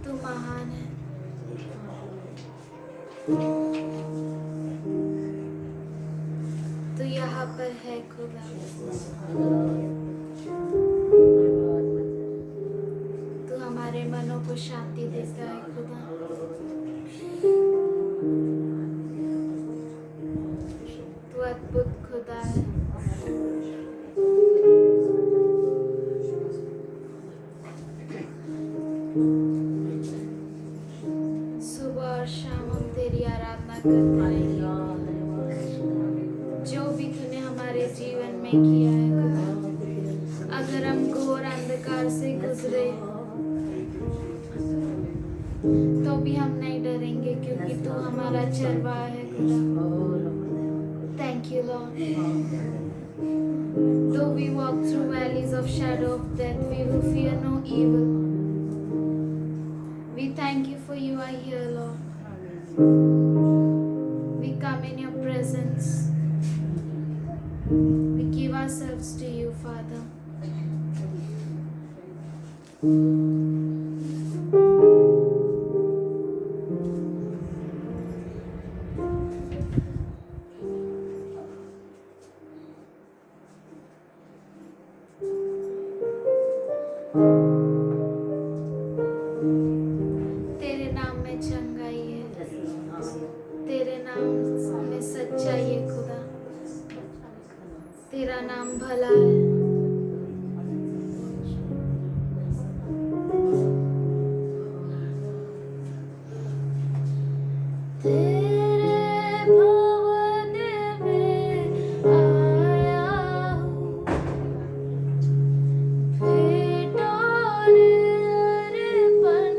तू महान है। तू यहाँ पर है खुदा। तू हमारे मनों को शांति देता है खुदा। तू अद्भुत खुदा है। सुबह और शाम हम तेरी आराधना करते रहेंगे। जो भी तूने हमारे जीवन में किया है खुदा, अगर हम घोर अंधकार से गुजरे तो भी हम नहीं डरेंगे, क्योंकि तू हमारा चरवाहा है खुदा। Thank you, Lord. Though we walk through valleys of shadow of death, we will fear no evil. We thank you for you are here, Lord. We come in your presence. We give ourselves to you, Father. तेरे नाम में चंगाई है, तेरे नाम में सच्चाई है खुदा। तेरा नाम भला है। तेरे भवन में आया हूँ, भेंट और अर्पण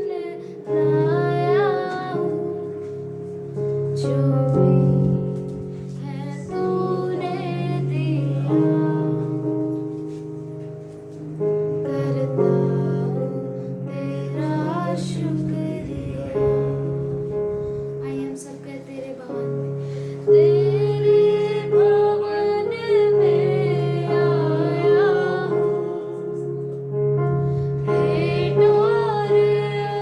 लाया हूँ। जो भी है तूने दिया, करता हूँ तेरा शुक्रिया। आइए हम सब कहते तेरे भवन में, तेरे भवन में आया हूँ, भेंट और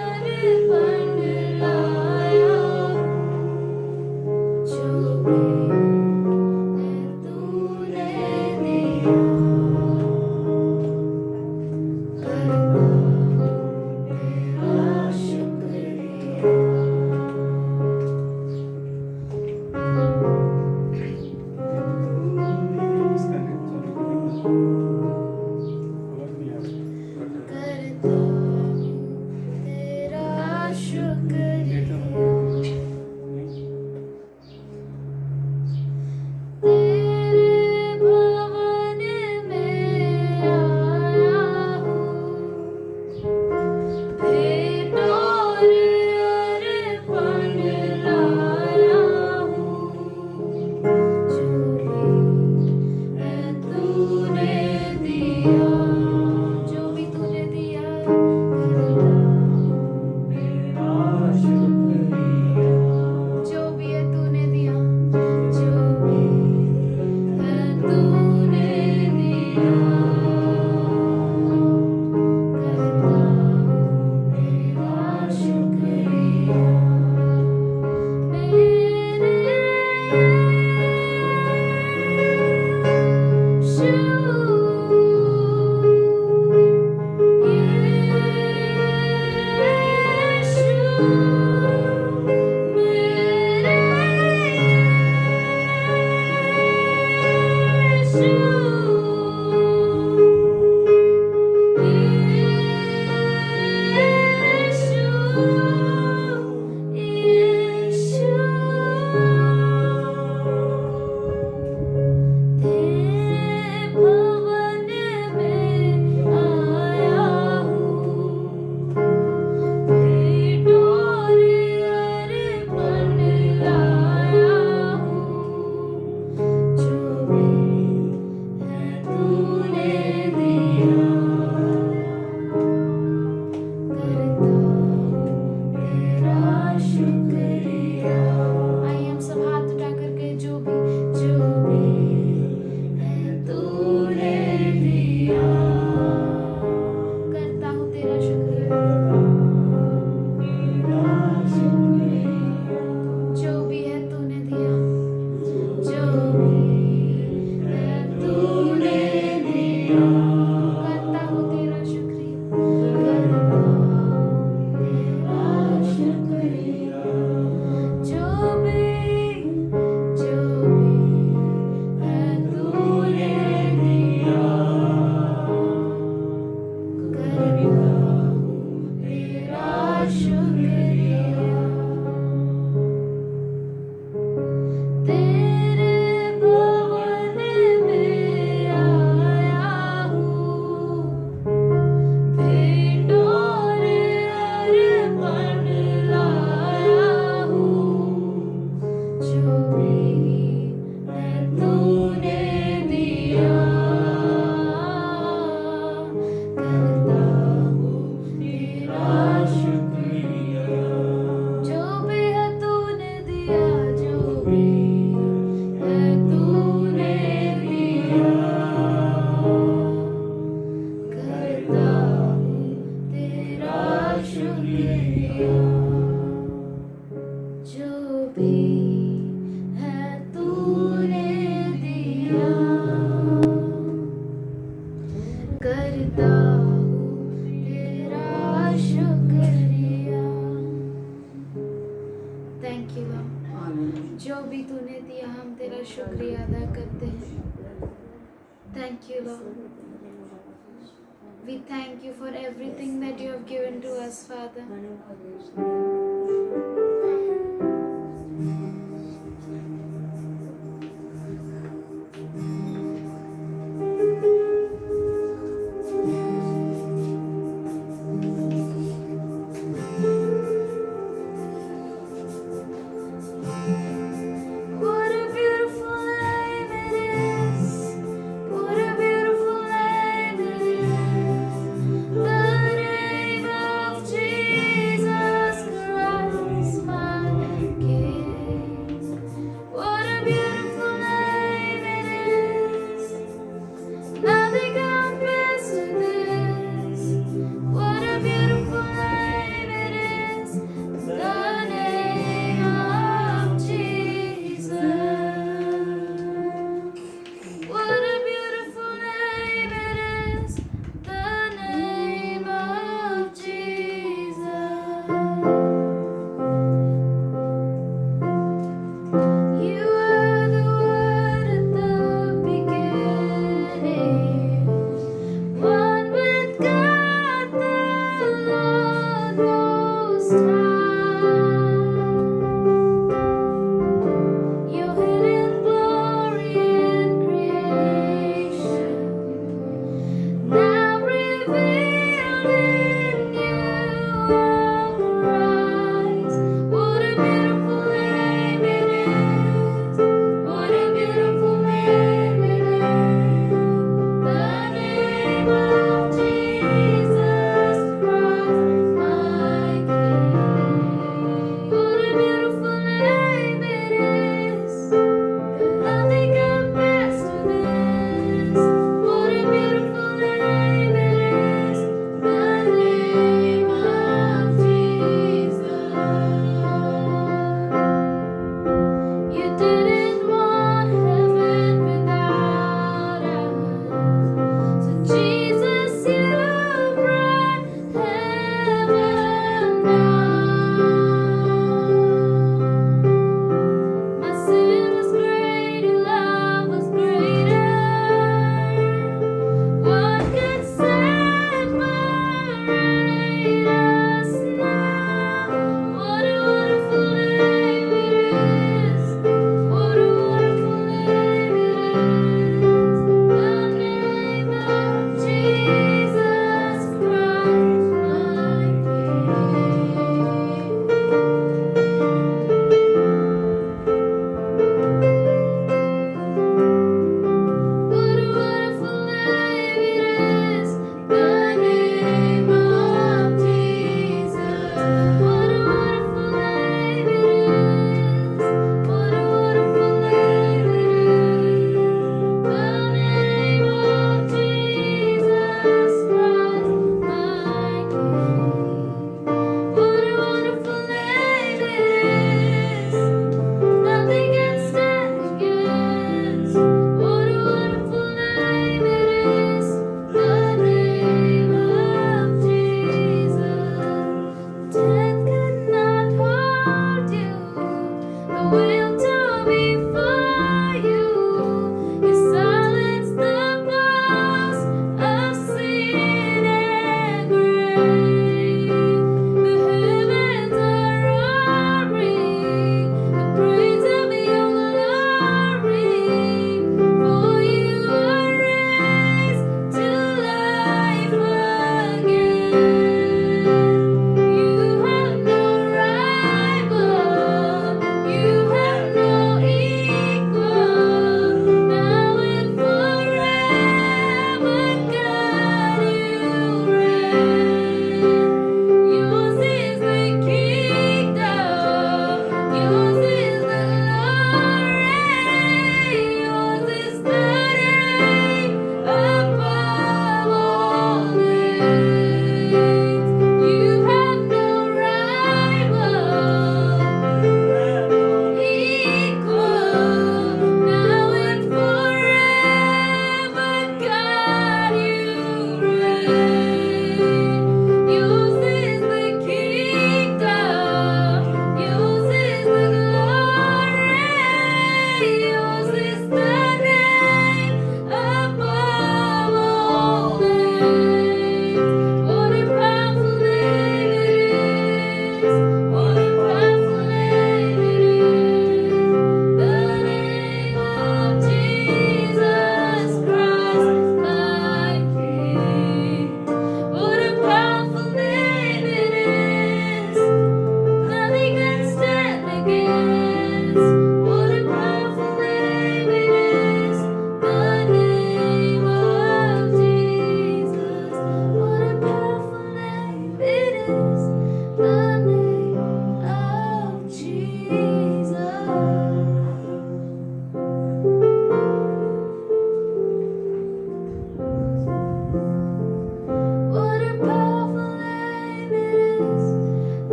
अर्पण लाया हूँ। जो भी है तूने दिया, करता हूँ तेरा शुक्रिया। करता हूँ तेरा शुक्रिया। तेरे भवन में आया हूँ, भेंट और अर्पण लाया हूँ। जो भी है तूने दिया, जो भी तूने दिया, करता हूँ तेरा शुक्रिया। जो भी है तूने दिया, जो भी है तूने दिया, करता हूँ तेरा शुक्रिया। मेरे तेरे भवन में आया हूँ, भेंट और शुक्रिया तेरे भवन में आया हूँ भेंट और अर्पण लाया हूँ जो भी है तूने दिया करता हूँ तेरा शुक्रिया जो भी है तूने दिया जो भी है तूने दिया करता हूँ तेरा शुक्रिया जो भी है तूने दिया करता हूँ तेरा शुक्रिया थैंक यू लॉर्ड जो भी तूने दिया हम तेरा शुक्रिया अदा करते हैं thank you Lord we thank you for everything that you have given to us father what a beautiful name it is what a beautiful name it is the name of Jesus Christ my King what a beautiful name it is nothing compares to this what a beautiful name it is the name of Jesus what a beautiful name it is the name of Jesus you are the word at the beginning one with God the Lord Most High your hidden glory in creation now revealed in you are Christ what a beautiful name it is what a beautiful name it is the name of Jesus Christ my King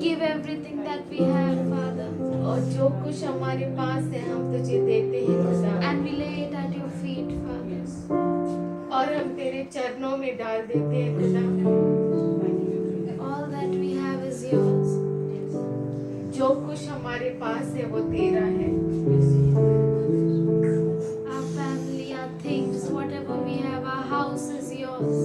give everything that we have, Father, और जो कुछ हमारे पास है हम तुझे देते हैं खुदा, and we lay it at your feet, Father. और हम तेरे चरणों में डाल देते हैं खुदा। All that we have is yours. जो कुछ हमारे पास है वो तेरा है। Our family, our things, whatever we have, our house is yours.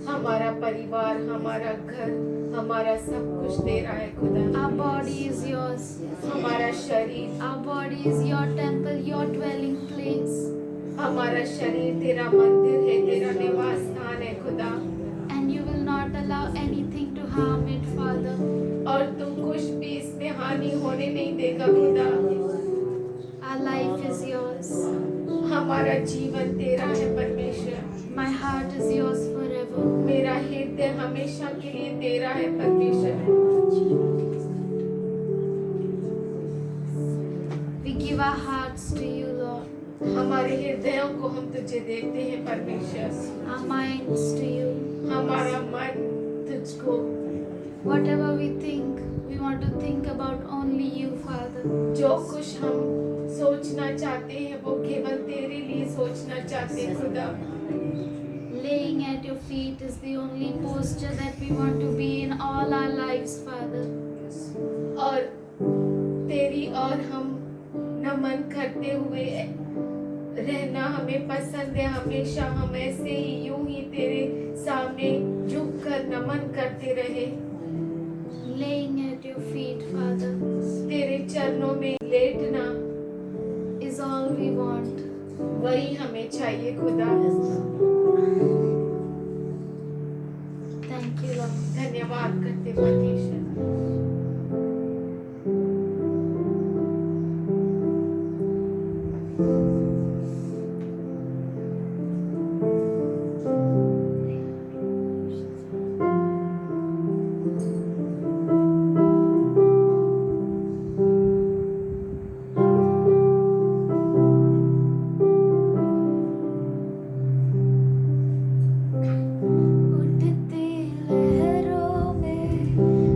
हमारा परिवार, हमारा घर, हमारा सब कुछ तेरा है खुदा। Our body is yours. हमारा शरीर, Our body is your temple, your dwelling place. हमारा शरीर तेरा मंदिर है, तेरा निवास स्थान है खुदा। And you will not allow anything to harm it, Father. और तू कुछ भी इसमें हानि होने नहीं देगा खुदा। Our life is yours. हमारा जीवन तेरा है परमेश्वर। My heart is yours forever. मेरा हृदय हमेशा के लिए तेरा है परमेश्वर। We give our hearts to you, Lord. हमारे हृदयों को हम तुझे देते हैं परमेश्वर। Our minds to you. हमारा मन तुझको, Whatever we think, we want to think about only you, Father. जो कुछ हम सोचना चाहते हैं वो केवल तेरे लिए सोचना चाहते हैं खुदा। Laying at your feet is the only posture that we want to be in all our lives, Father. और तेरी और हम नमन करते हुए रहना हमें पसंद है। हमेशा हम ऐसे ही यूं ही तेरे सामने झुक कर नमन करते रहे। Laying at your feet, Father, तेरे चरणों में लेटना is all we want. वही हमें चाहिए खुदा। Thank you, Lord. धन्यवाद करते परमेश्वर। उठती लहरों में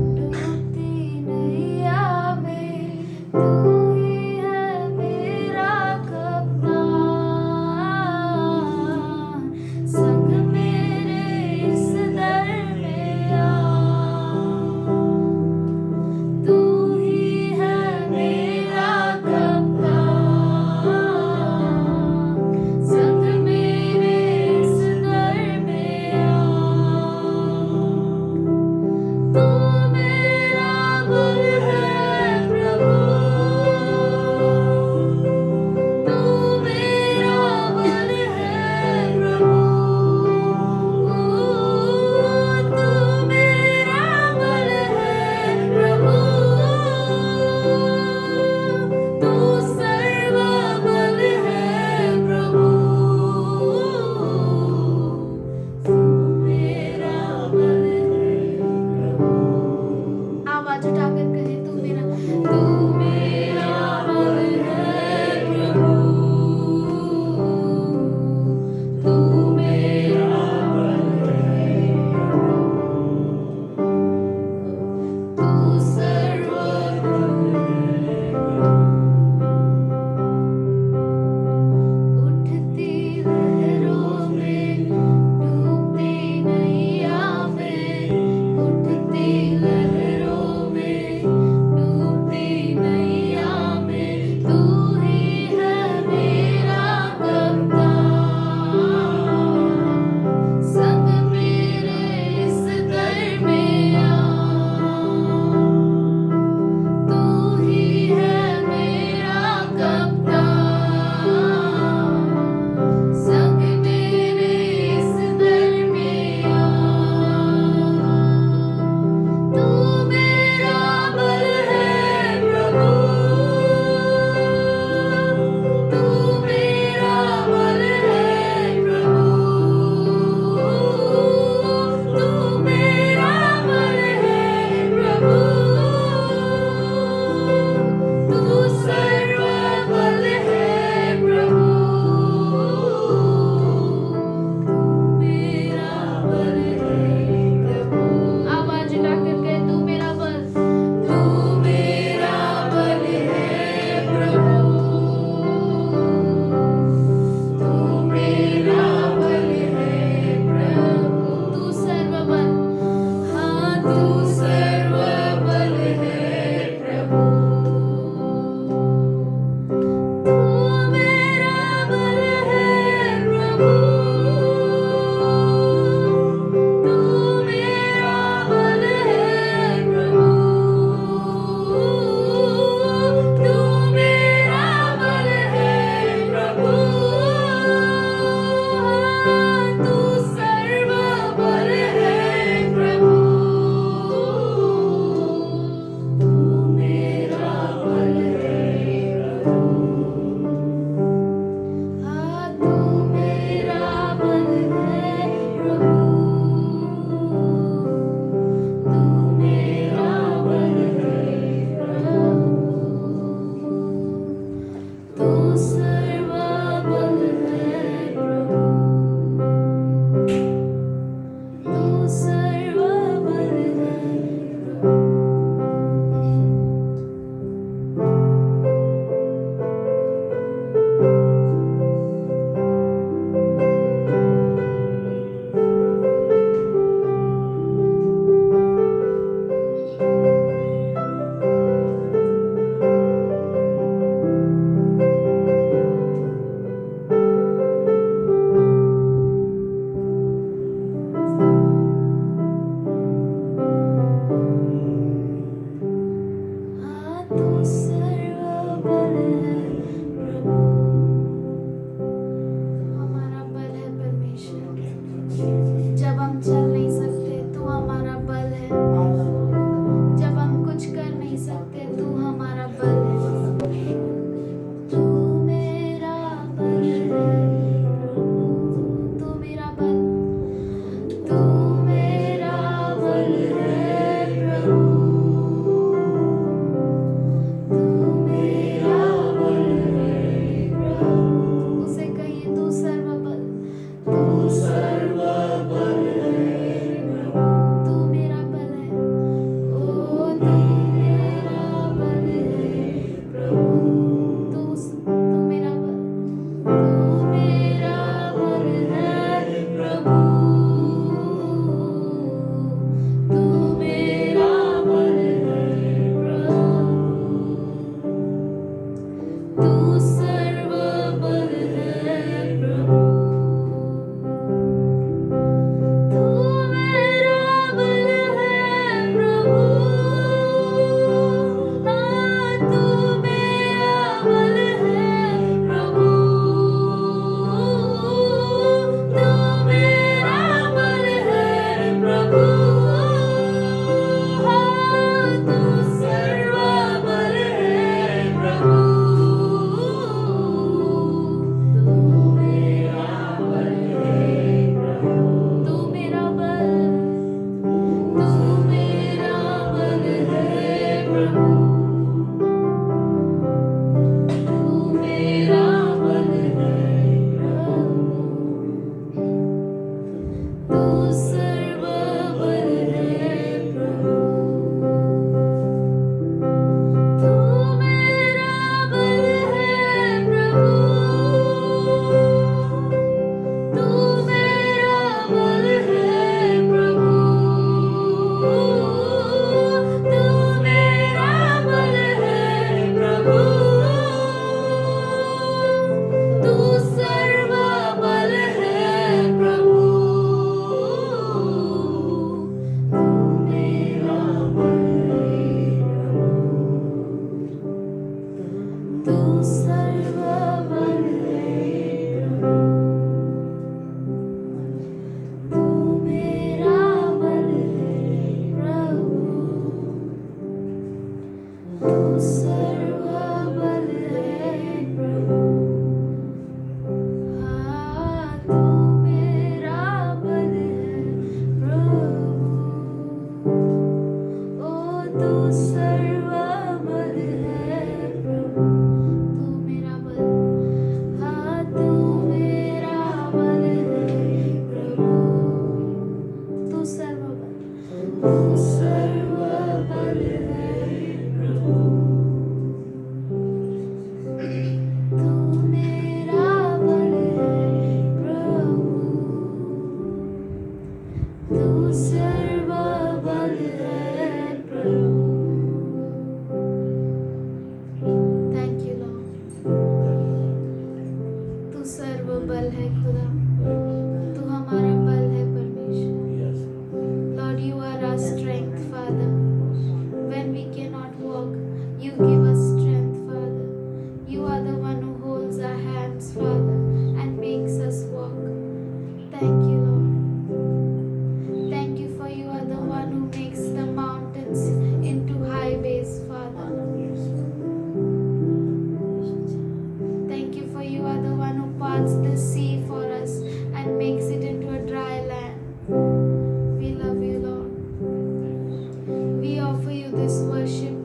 this worship.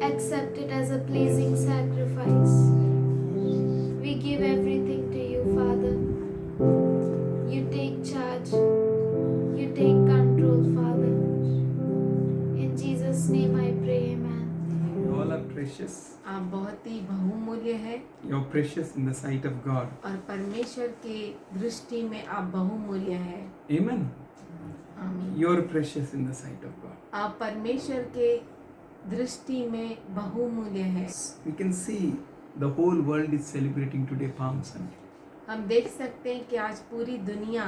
Accept it as a pleasing sacrifice. We give everything to you, Father. You take charge. You take control, Father. In Jesus' name I pray, amen. You all are precious. आप बहुत ही बहुमूल्य है You're precious in the sight of God. और परमेश्वर के दृष्टि में आप बहुमूल्य है। Amen. आमीन। You're precious in the sight of God. आप परमेश्वर के दृष्टि में बहुमूल्य है। We can see the whole world is celebrating today Palm Sunday. हम देख सकते हैं कि आज पूरी दुनिया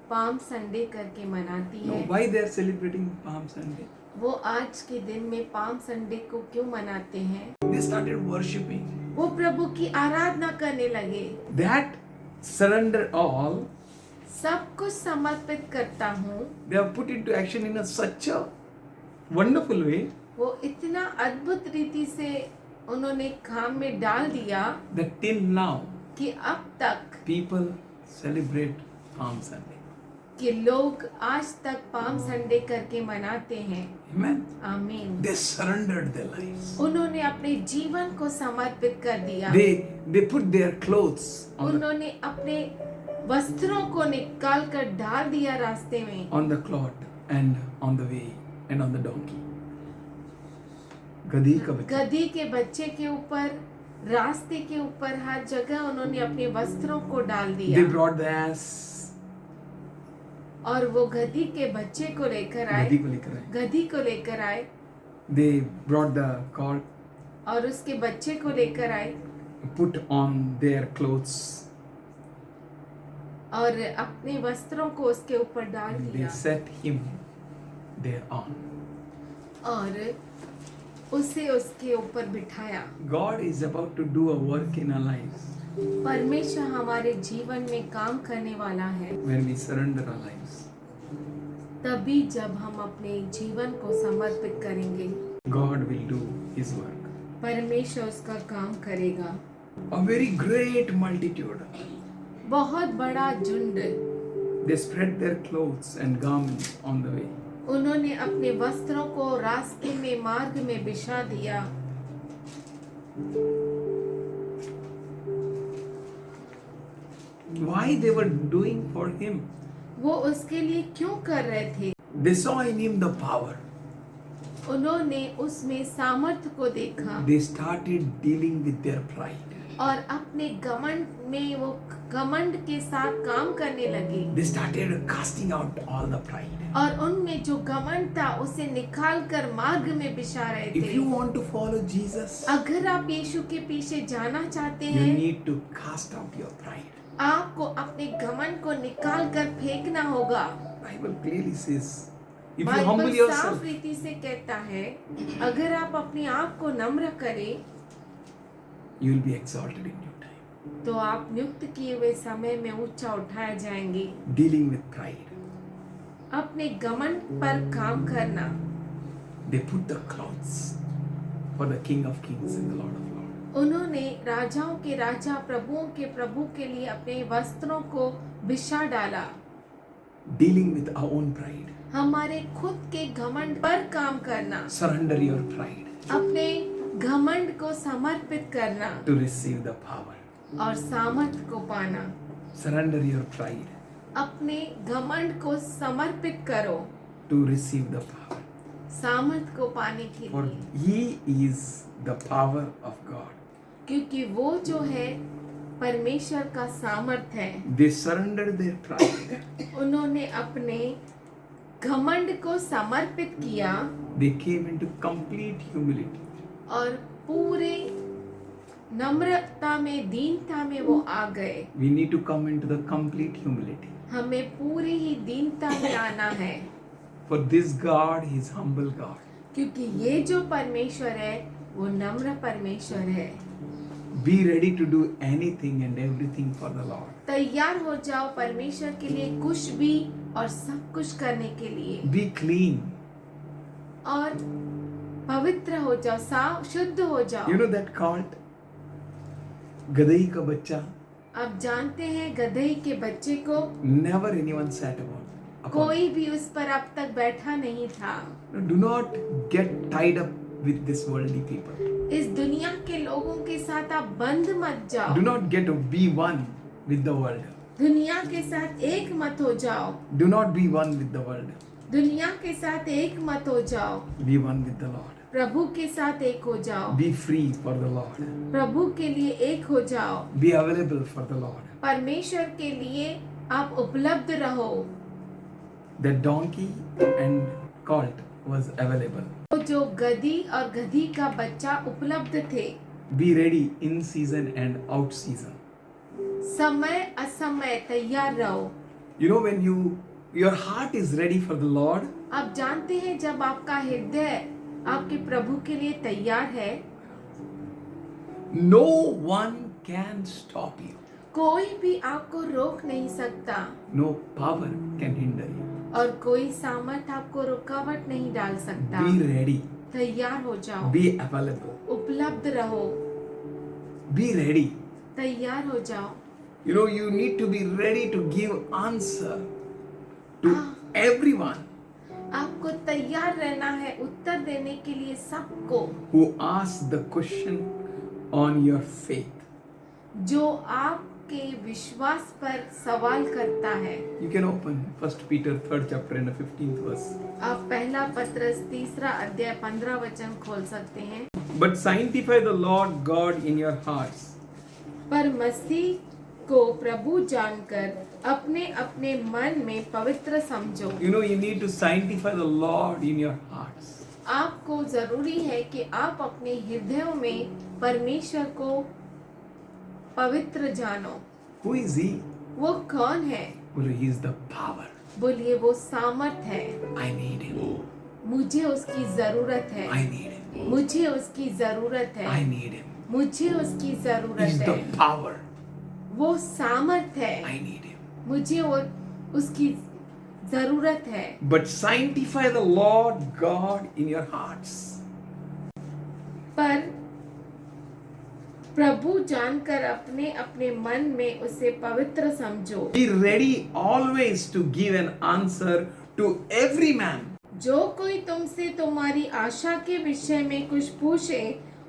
पाम संडे करके मनाती Now, है। why they are celebrating Palm Sunday? वो आज के दिन में पाम संडे को क्यों मनाते हैं? They started worshipping. वो प्रभु की आराधना करने लगे। That surrender all, सब कुछ समर्पित करता हूँ। they have put into action in such a wonderful way वो इतना अद्भुत रीति से उन्होंने काम में डाल दिया that till now कि अब तक people celebrate Palm Sunday. कि लोग आज तक पाम संडे करके मनाते हैं। Amen. आमीन। They surrendered their lives. उन्होंने अपने जीवन को समर्पित कर दिया। They put their clothes on उन्होंने अपने वस्त्रों को निकाल कर डाल दिया रास्ते में the cloth and on the way and on the donkey. गधी का बच्चा. गधी के बच्चे के ऊपर, रास्ते के ऊपर, हर जगह उन्होंने अपने वस्त्रों को डाल दिया। They brought the ass. और वो गधी के बच्चे को लेकर आए, गधी को लेकर आए. गधी को लेकर आए They brought the colt, और उसके बच्चे को लेकर आए put on their clothes. और अपने वस्त्रों को उसके ऊपर डाल And दिया they set him thereon. और उसे उसके ऊपर बिठाया। God is about to do a work in our lives परमेश्वर हमारे जीवन में काम करने वाला है when we surrender our lives. तभी जब हम अपने जीवन को समर्पित करेंगे God will do His work. परमेश्वर उसका काम करेगा। A very great multitude. बहुत बड़ा झुंड They spread their clothes and garments on the way. उन्होंने अपने वस्त्रों को रास्ते में, मार्ग में बिछा दिया। Why they were doing for Him? वो उसके लिए क्यों कर रहे थे? They saw in Him the power. उन्होंने उसमें सामर्थ्य को देखा They started dealing with their pride. और अपने घमंड में वो घमंड के साथ काम करने लगे They started casting out all the pride. और उनमें जो घमंड था उसे निकाल कर मार्ग में बिछा रहे If थे। you want to follow Jesus, अगर आप यीशु के पीछे जाना चाहते you हैं, need to cast out your pride. आपको अपने घमंड को निकाल कर फेंकना होगा। Bible clearly says, if you Bible humble साफ yourself, रीति से कहता है, अगर आप अपने आप को नम्र करें you will be exalted in due time. तो आप नियुक्त किए हुए समय में ऊंचा उठाए जाएंगे। Dealing with pride. अपने घमंड पर काम करना। They put the clothes for the King of Kings and the Lord of Lords. उन्होंने राजाओं के राजा, प्रभुओं के प्रभु के लिए अपने वस्त्रों को बिछा डाला। Dealing with our own pride. हमारे खुद के घमंड पर काम करना, Surrender your pride अपने घमंड को समर्पित करना to receive the power. और सामर्थ को पाना। Surrender your pride अपने घमंड को समर्पित करो to receive the power. सामर्थ को पाने के For लिए, He is the power of God. क्योंकि वो जो है परमेश्वर का सामर्थ है। They surrendered their pride. उन्होंने अपने घमंड को समर्पित किया They came into complete humility. और पूरे नम्रता में, दीनता में वो आ गए। We need to come into the complete humility. हमें पूरी ही दीनता में आना है, For this God, He is humble God. क्योंकि ये जो परमेश्वर है वो नम्र परमेश्वर है। Be ready to do anything and everything for the Lord. तैयार हो जाओ परमेश्वर के लिए कुछ भी और सब कुछ करने के लिए, Be clean. और पवित्र हो जाओ, साफ शुद्ध हो जाओ। You know that cult? गदही का बच्चा. आप जानते हैं गधे के बच्चे को Never anyone sat upon कोई भी उस पर अब तक बैठा नहीं था। you. Do not get tied up with this worldly people. इस दुनिया के लोगों के साथ आप बंद मत जाओ। Do not get to be one with the world. दुनिया के साथ एक मत हो जाओ। Do not be one with the world. दुनिया के साथ एक मत हो जाओ। Be one with the Lord. प्रभु के साथ एक हो जाओ। Be free for the Lord. प्रभु के लिए एक हो जाओ। Be available for the Lord. परमेश्वर के लिए आप उपलब्ध रहो। The donkey and colt was available. तो जो गधी और गधी का बच्चा उपलब्ध थे। Be ready in season and out season. समय असमय तैयार रहो। You know when your heart is ready for the Lord, आप जानते हैं जब आपका हृदय आपके प्रभु के लिए तैयार है, no one can stop you. कोई भी आपको रोक नहीं सकता No power can hinder you. और कोई सामर्थ आपको रुकावट नहीं डाल सकता। Be ready. तैयार हो जाओ। Be available. उपलब्ध रहो। Be ready. तैयार हो जाओ। You know, you need to be ready to give answer to everyone आपको तैयार रहना है उत्तर देने के लिए सबको who asks the question on your faith. जो आपके विश्वास पर सवाल करता है। You can open 1 Peter 3rd chapter and the 15th verse. आप पहला पत्रस 3 अध्याय 15 वचन खोल सकते हैं। But sanctify the Lord God in your hearts. पर मसीह को प्रभु जानकर अपने अपने मन में पवित्र समझो। You know, you need to sanctify the Lord in your hearts. आपको जरूरी है कि आप अपने हृदयों में परमेश्वर को पवित्र जानो। Who is He? वो कौन है? Well, He is the power. बोलिए वो सामर्थ है। I need Him. मुझे उसकी जरूरत है। I need Him. मुझे उसकी जरूरत है। I need Him. मुझे उसकी He is जरूरत the है। power. वो सामर्थ है। I need Him. मुझे उसकी जरूरत है। But sanctify the Lord God in your hearts. पर प्रभु जानकर अपने अपने मन में उसे पवित्र समझो। Be ready always to give an answer to every man. जो कोई तुमसे तुम्हारी आशा के विषय में कुछ पूछे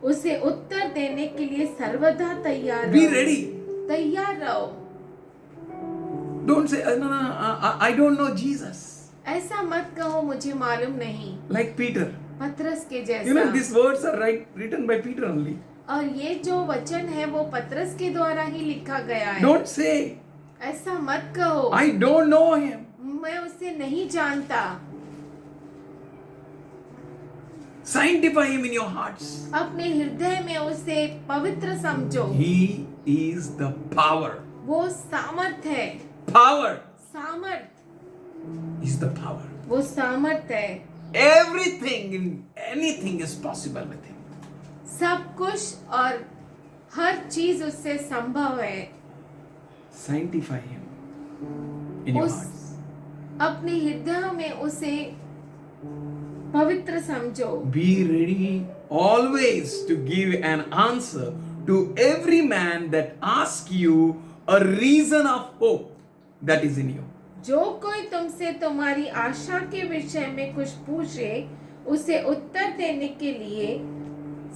उसे उत्तर देने के लिए सर्वदा तैयार Be रहो। ready. तैयार रहो। Don't say, no, I don't know Jesus. ऐसा मत कहो मुझे मालूम नहीं। Like Peter. पतरस के You know, जैसा। these words are written by Peter only. और ये जो वचन है वो पतरस के द्वारा ही लिखा गया है। Don't say, ऐसा मत कहो I don't know Him. मैं उसे नहीं जानता। Sanctify Him in your hearts. अपने हृदय में उसे पवित्र समझो। He is the power. वो सामर्थ है। Power सामर्थ is the power. वो सामर्थ है। Anything is possible with Him. सब कुछ और हर चीज उससे संभव है। Sanctify Him in your उस hearts. अपने हृदय में उसे पवित्र समझो। Be ready always to give an answer to every man that asks you a reason of hope that is in you. जो कोई तुमसे तुम्हारी आशा के विषय में कुछ पूछे उसे उत्तर देने के लिए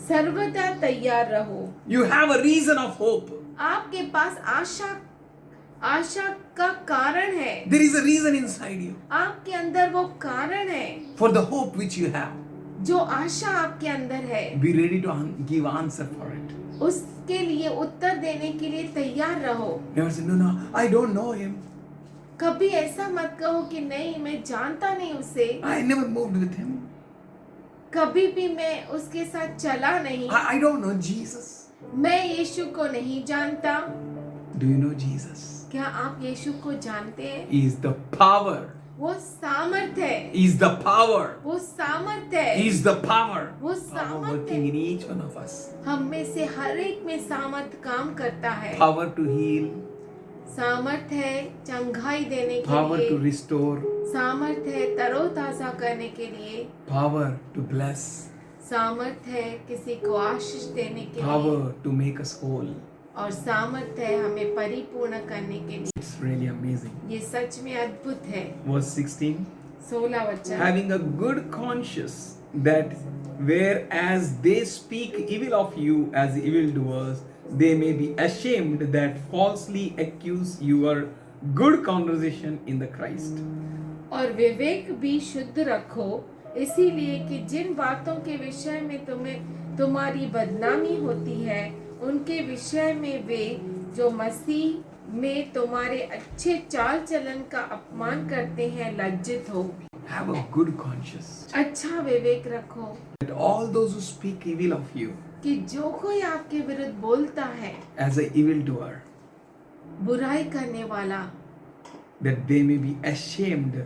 सर्वदा तैयार रहो। You have a reason of hope. आपके पास आशा का कारण है। There is a reason inside you आपके अंदर वो कारण है। for the hope which you have. जो आशा आपके अंदर है Be ready to give answer for it. उसके लिए उत्तर देने के लिए तैयार रहो। Never say, no, I don't know Him. कभी ऐसा मत कहो कि नहीं मैं जानता नहीं उसे। I never moved with Him. कभी भी मैं उसके साथ चला नहीं। I don't know Jesus. मैं यीशु को नहीं जानता। Do you know Jesus? क्या आप यीशु को जानते हैं? He is the power. वो सामर्थ है। He is the power. वो सामर्थ है। He is the power. वो Power सामर्थ working है। in each one of us. हम में से हर एक में सामर्थ काम करता है। Power to heal. सामर्थ है चंगाई देने के Power to लिए। restore. सामर्थ है तरोताजा करने के लिए। Power to bless. सामर्थ है किसी को आशीष देने के लिए। Power to make us whole. और सामर्थ्य है हमें परिपूर्ण करने के लिए। It's really amazing. ये सच में अद्भुत है। Verse 16. 16 वचन, Having a good conscience, that whereas they speak evil of you as evildoers, they may be ashamed that falsely accuse your good conversation in the Christ. और विवेक भी शुद्ध रखो, इसीलिए कि जिन बातों के विषय में तुम्हारी बदनामी होती है, उनके विषय में वे जो मसीह में तुम्हारे अच्छे चाल चलन का अपमान करते हैं लज्जित हो। Have a good conscience. अच्छा विवेक रखो That all those who speak evil of you कि जो कोई आपके विरुद्ध बोलता है, as a evildoer, बुराई करने वाला, that they may be ashamed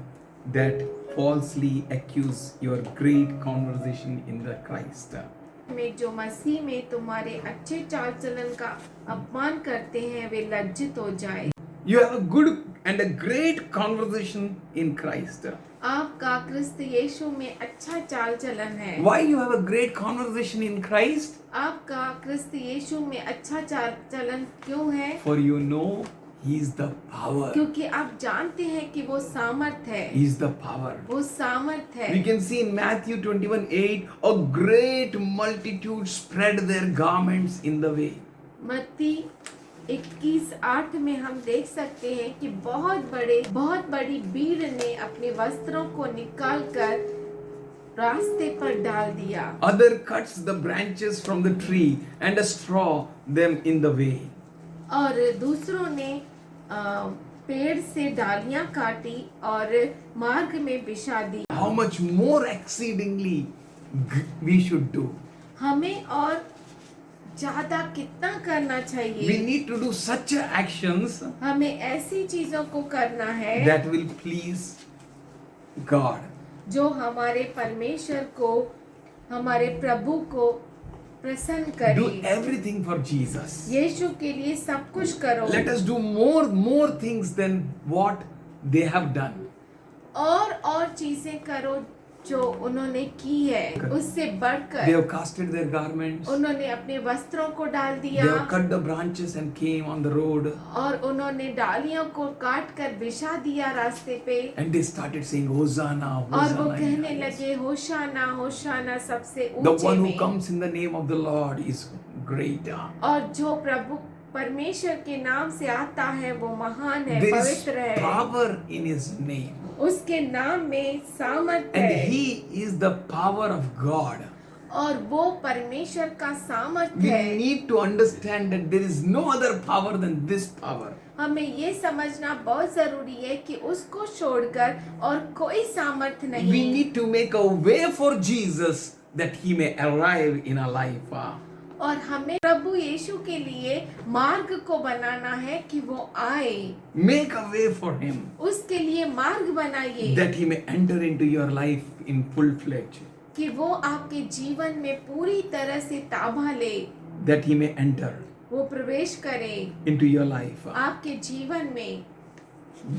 that falsely accuse your great conversation in the Christ. में जो मसीह में तुम्हारे अच्छे चाल चलन का अपमान करते हैं, वे लज्जित हो जाए। You have a good and a great conversation in Christ. आपका क्रिस्त यीशु में अच्छा चाल चलन है। Why you have a great conversation in Christ? आपका क्रिस्त यीशु में अच्छा चाल चलन क्यों है? For you know He is the power. क्योंकि आप जानते हैं कि वो सामर्थ है। He is the power. वो सामर्थ है। We can see in Matthew 21:8, a great multitude spread their garments in the way. मत्ती 21:8 में हम देख सकते हैं कि बहुत बड़ी भीड़ ने अपने वस्त्रों को निकालकर रास्ते पर डाल दिया। Other cuts the branches from the tree and straw them in the way. और दूसरों ने पेड़ से डालियां काटी और मार्ग में बिछा दी। How much more exceedingly we should do. हमें और ज्यादा कितना करना We चाहिए? need to do such actions हमें ऐसी चीजों को करना है that will please God. जो हमारे परमेश्वर को, हमारे प्रभु को प्रसन्न करे। Do everything for Jesus. यीशु के लिए सब कुछ करो। Let us do more things than what they have done. और चीजें करो जो उन्होंने की है, उससे They बढ़कर have casted their garments. उन्होंने अपने वस्त्रों को डाल They दिया have cut the branches and came on the road. और उन्होंने डालियों को काट कर बिछा दिया रास्ते पे। And they started saying, Hosanna, और वो Hosanna. in कहने highest." लगे होशाना होशाना सबसे The ऊंचे one who में। comes in the name of the Lord is great. और जो प्रभु परमेश्वर के नाम से आता है वो महान है, There is पवित्र है। power in His name. उसके नाम में सामर्थ्य And है He is the power of God. और वो परमेश्वर का सामर्थ्य We है। need to understand that there is no other power than this power. हमें ये समझना बहुत जरूरी है कि उसको छोड़कर और कोई सामर्थ्य We नहीं। need to make a way for Jesus that He may arrive in our life. और हमें प्रभु यीशु के लिए मार्ग को बनाना है कि वो आए। Make a way for Him उसके लिए मार्ग बनाइए that He may enter into your life in full fledged. कि वो आपके जीवन में पूरी तरह से ताबा ले, That He may enter वो प्रवेश करे into your life. आपके जीवन में।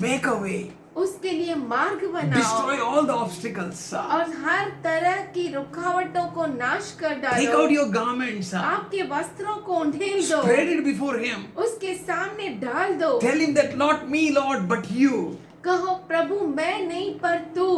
Make a way. उसके लिए मार्ग बनाओ Destroy all the obstacles. और हर तरह की रुकावटों को नाश कर Take डालो। out your garments. आपके वस्त्रों को ढेल दो, Spread it before Him. उसके सामने डाल दो। Tell Him that not me, Lord, but you. कहो प्रभु मैं नहीं पर तू,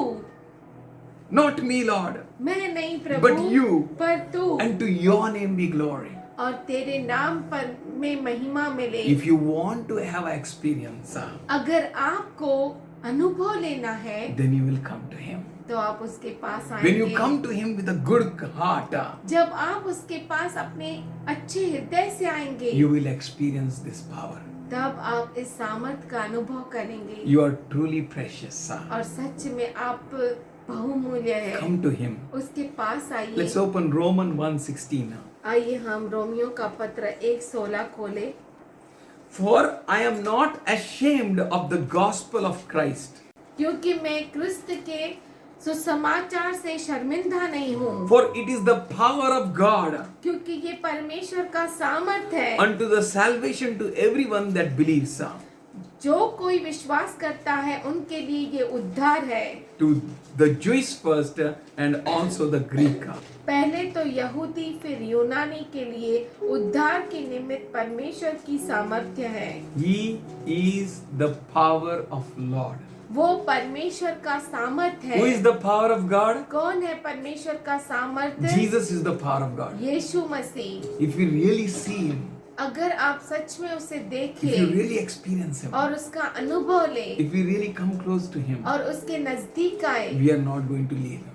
Not me, Lord, मैं नहीं प्रभु but you. पर तू, And to your name be glory. और तेरे नाम पर में महिमा मिले। If you want to have an experience, अगर आपको अनुभव लेना है then you will come to Him. तो आप उसके पास When you आएंगे। come to Him with a good heart, जब आप उसके पास अपने अच्छे हृदय से आएंगे you will experience this power. तब आप इस सामर्थ का अनुभव करेंगे। You are truly precious. और सच में आप बहुमूल्य है। Come to Him. उसके पास आइए। Let's open Romans 1:16 now. आइए हम रोमियो का पत्र 1:16 खोले। For I am not ashamed of the gospel of Christ. क्योंकि मैं क्रिस्त के सुसमाचार से शर्मिंदा नहीं हूँ, For it is the power of God क्योंकि ये परमेश्वर का सामर्थ है unto the salvation to everyone that believes. जो कोई विश्वास करता है उनके लिए ये उद्धार है। To the Jewish first and also the Greek. पहले तो यहूदी फिर यूनानी के लिए उद्धार के निमित्त परमेश्वर की सामर्थ्य है। He is the power of Lord. वो परमेश्वर का सामर्थ्य है। Who is the power of God? कौन है परमेश्वर का सामर्थ्य? Jesus is the power of God. Yeshu Masih. If we really see Him, अगर आप सच में उसे if you देखें really experience Him, और उसका अनुभव ले if we really come close to Him, और उसके नजदीक आए we are not going to leave Him.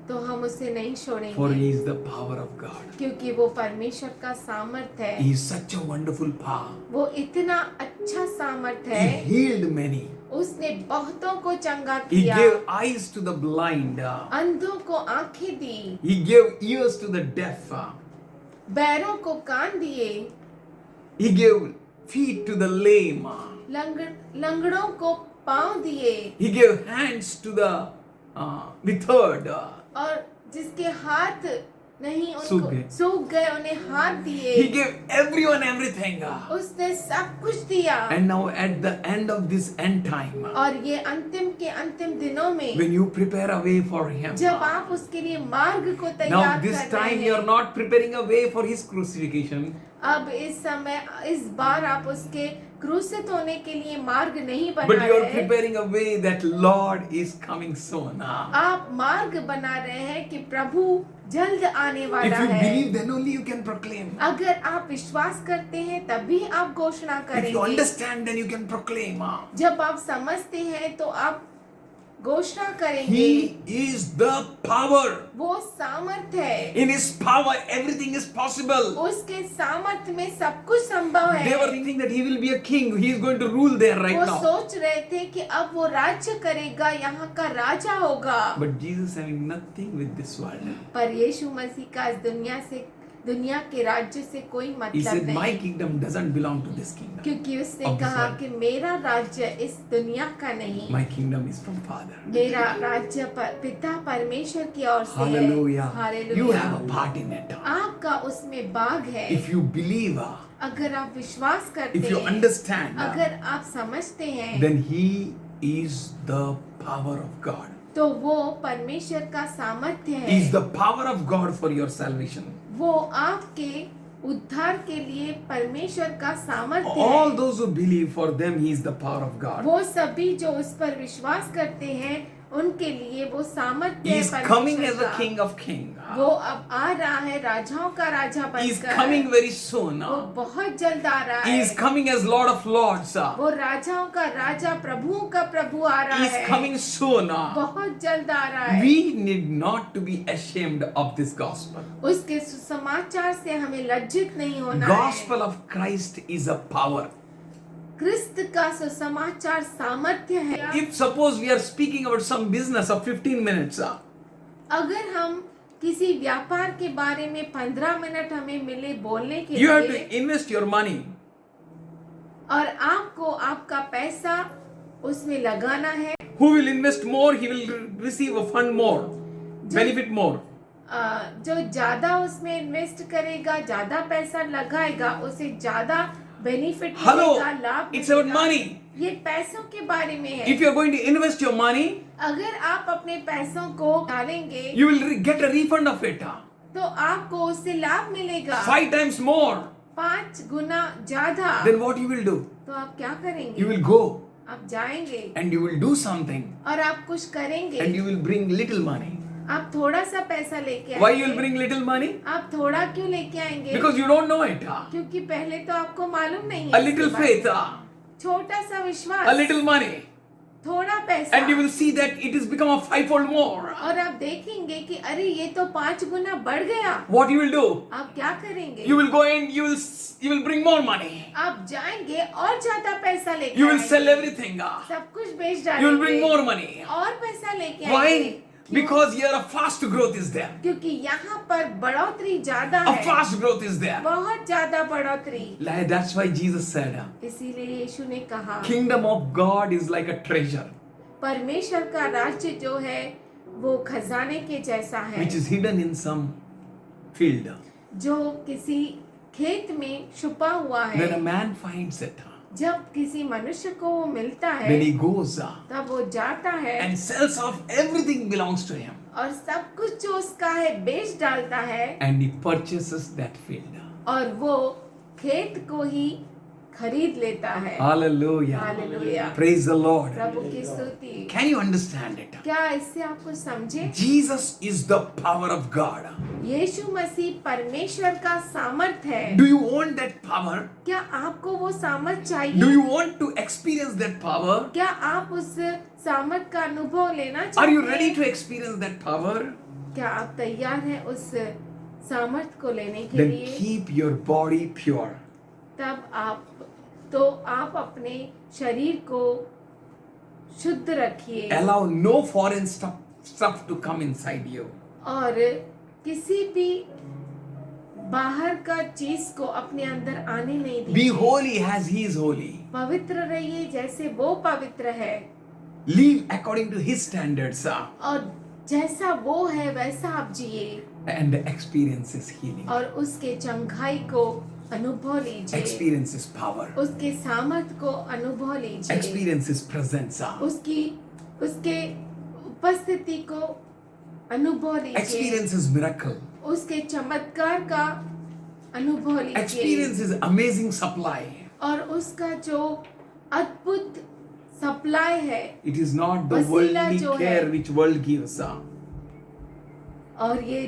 तो हम उसे नहीं For छोड़ेंगे, He is the power of God. क्योंकि वो परमेश्वर का सामर्थ्य है। He is such a wonderful power. वो इतना अच्छा सामर्थ्य He है। healed many. उसने बहुतों को चंगा He किया, gave eyes to the blind. अंधों को आंखें दी, He gave ears to the deaf. बैरों को कान दिए, He gave feet to the lame. लंगड़ों को पांव दिए, He gave hands to the withered. और जिसके हाथ नहीं सूख गए। उनको सूख गए उन्हें हाथ दिए। He gave everyone everything. उसने सब कुछ दिया। And now at the end of this end time, और ये अंतिम के अंतिम दिनों में when you prepare a way for Him, जब आप उसके लिए मार्ग को now तैयार this कर रहे time you are हैं, not preparing a way for His crucifixion. अब इस समय इस बार आप उसके क्रूसित होने के लिए मार्ग नहीं But बना you are रहे हैं, preparing a way that Lord is coming soon. आप मार्ग बना रहे हैं कि प्रभु जल्द आने If वाला you है। believe, then only you can proclaim. अगर आप विश्वास करते हैं तभी आप घोषणा If you करेंगे। understand, then you can proclaim. जब आप समझते हैं तो आप घोषणा करेंगे। He is the power. वो सामर्थ्य है, In His power, everything is possible. उसके सामर्थ्य में सब कुछ संभव They were है। thinking that He will be a king. He is going to rule there right वो now. सोच रहे थे कि अब वो राज्य करेगा, यहाँ का राजा होगा। But Jesus having nothing with this world. पर यीशु मसीह का इस दुनिया के राज्य से कोई He मतलब said, नहीं, my kingdom doesn't belong to this kingdom. क्योंकि उसने of this कहा world. कि मेरा राज्य इस दुनिया का नहीं, My kingdom is from Father. मेरा राज्य पिता परमेश्वर की ओर से है। Hallelujah. Hallelujah. You have a part in it. आपका उसमें भाग है। If you believe, अगर आप विश्वास करते if you हैं, understand, अगर आप समझते हैं, then He is the power of God. तो वो परमेश्वर का सामर्थ्य He is है। the power of God for your salvation. वो आपके उद्धार के लिए परमेश्वर का सामर्थ्य All है। those who believe, for them He is the power of God. वो सभी जो उस पर विश्वास करते हैं उनके लिए वो सामर्थ्य He है is coming as परमेश्वर a का। King of Kings. वो अब आ रहा है राजाओं का राजा He is बनकर। coming very soon. वो बहुत जल्द आ रहा He है। is coming as Lord of Lords. वो राजाओं का राजा प्रभुओं का प्रभु आ रहा He is है। coming soon. बहुत जल्द आ रहा है। We need not to be ashamed of this gospel. उसके सुसमाचार से हमें लज्जित नहीं होना Gospel of Christ is a power. है। क्रिस्त का सुसमाचार सामर्थ्य है। If suppose we are speaking about some business of 15 minutes, अगर हम किसी व्यापार के बारे में 15 मिनट हमें मिले बोलने के you have लिए, to invest your money. और आपको आपका पैसा उसमें लगाना है, Who will invest more, he will receive a fund more, benefit more. जो ज्यादा उसमें इन्वेस्ट करेगा, ज्यादा पैसा लगाएगा, उसे ज्यादा बेनिफिट Hello, मिलेगा, लाभ it's about मिलेगा। money. ये पैसों के बारे में है। If you are going to invest your money, अगर आप अपने पैसों को डालेंगे you will get a refund of it. तो आपको उससे लाभ मिलेगा 5 times more. 5 गुना ज्यादा। Then what you will do? तो आप क्या करेंगे? You will go आप जाएंगे and you will do something और आप कुछ करेंगे। and you will bring little money. आप थोड़ा सा पैसा लेके Why you will आएंगे। bring little money? आप थोड़ा क्यों लेके आएंगे? Because you don't know it. क्योंकि पहले तो आपको मालूम नहीं A है little इसके बारे faith, में। छोटा सा विश्वास, a little money, थोड़ा पैसा, and you will see that it has become a 5-fold more. और आप देखेंगे कि अरे ये तो 5 गुना बढ़ गया। What you will do? आप क्या करेंगे? You will go and you will bring more money. आप जाएंगे और ज्यादा पैसा लेके You will आएंगे। sell everything. सब कुछ बेच You डालेंगे। will bring more money. और पैसा लेके Why? आएंगे। क्यों? Because here a fast growth is there. क्योंकि यहाँ पर बढ़ोतरी ज्यादा A है, fast growth is there. बहुत ज्यादा बढ़ोतरी। That's why Jesus said, इसीलिए यीशु ने कहा Kingdom of God is like a treasure परमेश्वर का राज्य जो है वो खजाने के जैसा है, which is hidden in some field. जो किसी खेत में छुपा हुआ When a है। man finds it, जब किसी मनुष्य को वो मिलता है when he goes तब वो जाता है and sells off everything belongs to him और सब कुछ जो उसका है बेच डालता है and he purchases that field. और वो खेत को ही खरीद लेता है। Hallelujah. Hallelujah, Praise the Lord. प्रभु की स्तुति। Can you understand it? क्या इससे आपको समझे? Jesus is the power of God. यीशु मसीह परमेश्वर का सामर्थ है। Do you want that power? क्या आपको वो सामर्थ Do चाहिए? you want to experience that power? क्या आप उस सामर्थ का अनुभव लेना Are चाहते you ready हैं? to experience that power? क्या आप तैयार हैं उस सामर्थ को लेने के Then लिए? keep your body pure. तब आप अपने शरीर को शुद्ध रखिए Allow no foreign stuff to come inside you. और किसी भी बाहर का चीज को अपने अंदर आने नहीं Be दीजिए। holy as he is holy. पवित्र रहिए जैसे वो पवित्र है Live according to his standards और जैसा वो है वैसा आप जिए and experience his healing. और उसके चंगाई को अनुभव लीजिए, Experience his power. उसके सामर्थ को अनुभव लीजिए, Experience his presence. उसके उपस्थिति को अनुभव लीजिए, Experience his miracle. उसके चमत्कार का अनुभव लीजिए Experience his amazing supply. और उसका जो अद्भुत सप्लाई है It is not the वसीला worldly जो care है। which world gives. और ये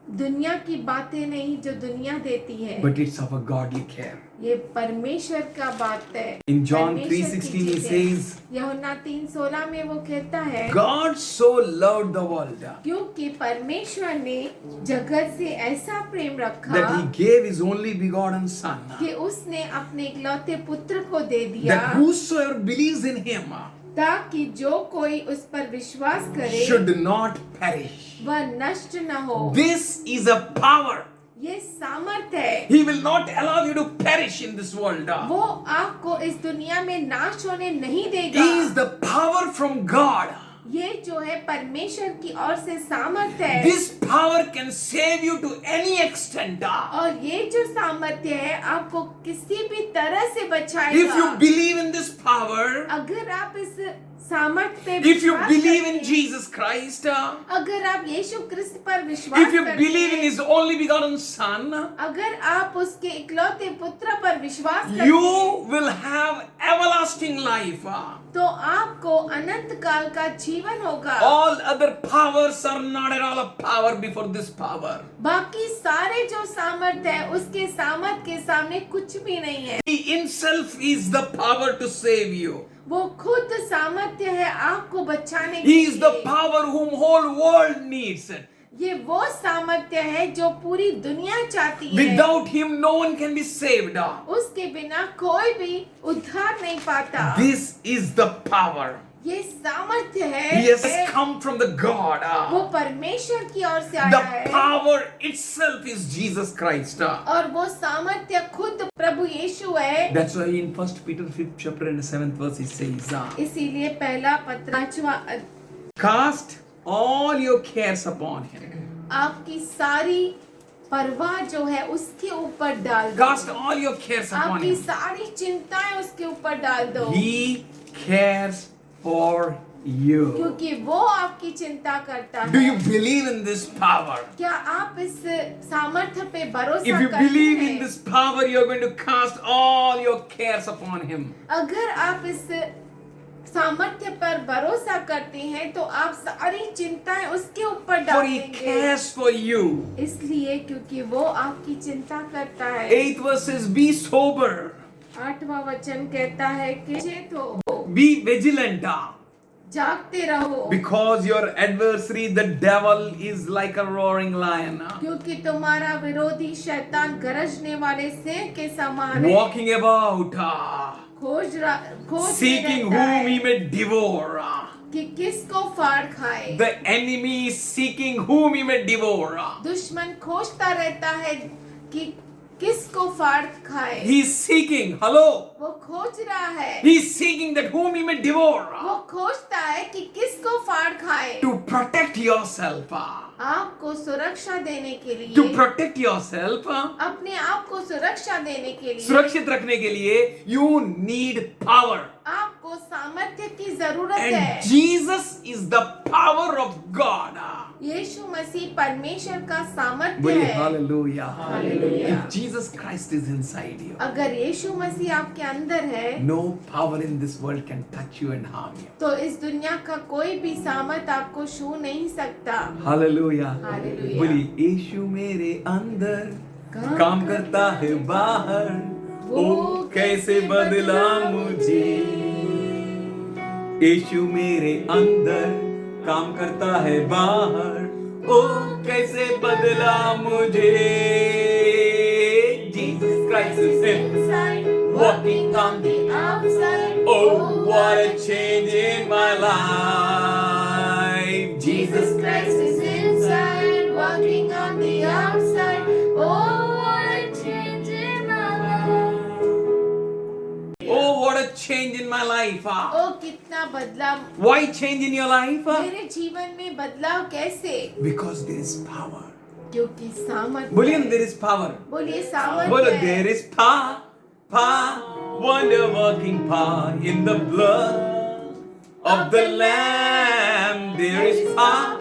दुनिया की बातें नहीं जो दुनिया देती है, But it's of a godly care. ये परमेश्वर का बात है। In John परमेश्वर की 3:16 he चीज़ है। says, यूहन्ना 3:16 में वो कहता है God so loved the world क्योंकि परमेश्वर ने जगत से ऐसा प्रेम रखा that he gave his only begotten son, कि उसने अपने इकलौते पुत्र को दे दिया that whosoever believes in him ताकि जो कोई उस पर विश्वास करे should not perish. वह नष्ट न हो। This is a power. ये सामर्थ है, He will not allow you to perish in this world. वो आपको इस दुनिया में नाश होने नहीं He is देगा। the power from God. ये जो है परमेश्वर की ओर से सामर्थ है This power can save you to any extent. और ये जो सामर्थ्य है आपको किसी भी तरह से If बचाएगा। you believe in this power, अगर आप इस सामर्थ पे if you विश्वास believe in करते हैं, Jesus Christ, अगर आप यीशु क्रिस्त पर विश्वास if you करते believe in हैं, his only begotten son, अगर आप उसके इकलौते पुत्र पर विश्वास करते you हैं, will have everlasting life. तो आपको अनंत काल का जीवन होगा। All other powers are not at all a power before this power. बाकी सारे जो सामर्थ है उसके सामर्थ के सामने कुछ भी नहीं है। He himself is the power to save you. वो खुद सामर्थ्य है आपको बचाने के He is the लिए। power whom whole world needs. ये वो सामर्थ्य है जो पूरी दुनिया चाहती है। Without him, no one can be saved. उसके बिना कोई भी उद्धार नहीं पाता। This is the power. ये सामर्थ्य He has है, come from the God. वो परमेश्वर की ओर से The आया है power itself is Jesus Christ. और वो सामर्थ्य खुद प्रभु यीशु है। That's why in 1 Peter 5th chapter and 7th verse it says, इसीलिए पहला पत्र 5वां cast all your cares upon him. आपकी सारी परवाह जो है उसके ऊपर डाल दो। Cast all your cares upon आपकी him. सारी चिंताएं उसके ऊपर डाल दो He cares for you. क्योंकि वो आपकी चिंता करता Do है। you believe in this power? क्या आप इस सामर्थ्य पे भरोसा If you करते believe हैं? in this power, you are going to cast all your cares upon him. अगर आप इस सामर्थ्य पर भरोसा करते हैं तो आप सारी चिंताएं उसके ऊपर For डाल he देंगे। cares for you. इसलिए क्योंकि वो आपकी चिंता करता है। 8th verse says, be sober, 8वां वचन कहता है कि चेत हो, be vigilant, जागते रहो, because your adversary, the devil, is like a roaring lion, क्योंकि तुम्हारा विरोधी शैतान गरजने वाले शेर के समान है, walking about, खोज seeking रहता whom he है may devour. कि किसको फाड़ खाए। The enemy is seeking whom he may devour. दुश्मन खोजता रहता है कि किसको फाड़ खाए। He is seeking, hello, वो खोज रहा है, he is seeking that whom he may devour. वो खोजता है कि किसको फाड़ खाए To protect yourself. आपको सुरक्षा देने के लिए, to protect yourself, अपने आप को सुरक्षा देने के लिए, सुरक्षित रखने के लिए, you need power. आपको सामर्थ्य की जरूरत And है। Jesus is the power of God. यीशु मसीह परमेश्वर का सामर्थ्य बोलिए है। Hallelujah. Hallelujah. If Jesus Christ is inside you, अगर यीशु मसीह आपके अंदर है, no power in this world can touch you and harm you. तो इस दुनिया का कोई भी सामर्थ आपको छू नहीं सकता। हालेलुया। हालेलुया। बोलिए यीशु मेरे अंदर काम करता है बाहर, ओ कैसे बदला मुझे। यीशु मेरे अंदर काम करता है बाहर, ओ कैसे बदला मुझे। Jesus Christ is inside, walking on the outside. Oh, what a change in my life. Jesus Christ is inside, walking on the outside. Oh, what a change in my life. Oh, what a change in my life. ओ कितना बदलाव Why change in your life? मेरे जीवन में बदलाव कैसे? Because there is power. क्योंकि सामर्थ्य बोलिए है। there is power. बोलिए बोलो सामर्थ्य है। there is power, wonder working power in the blood of the Lamb. There is power,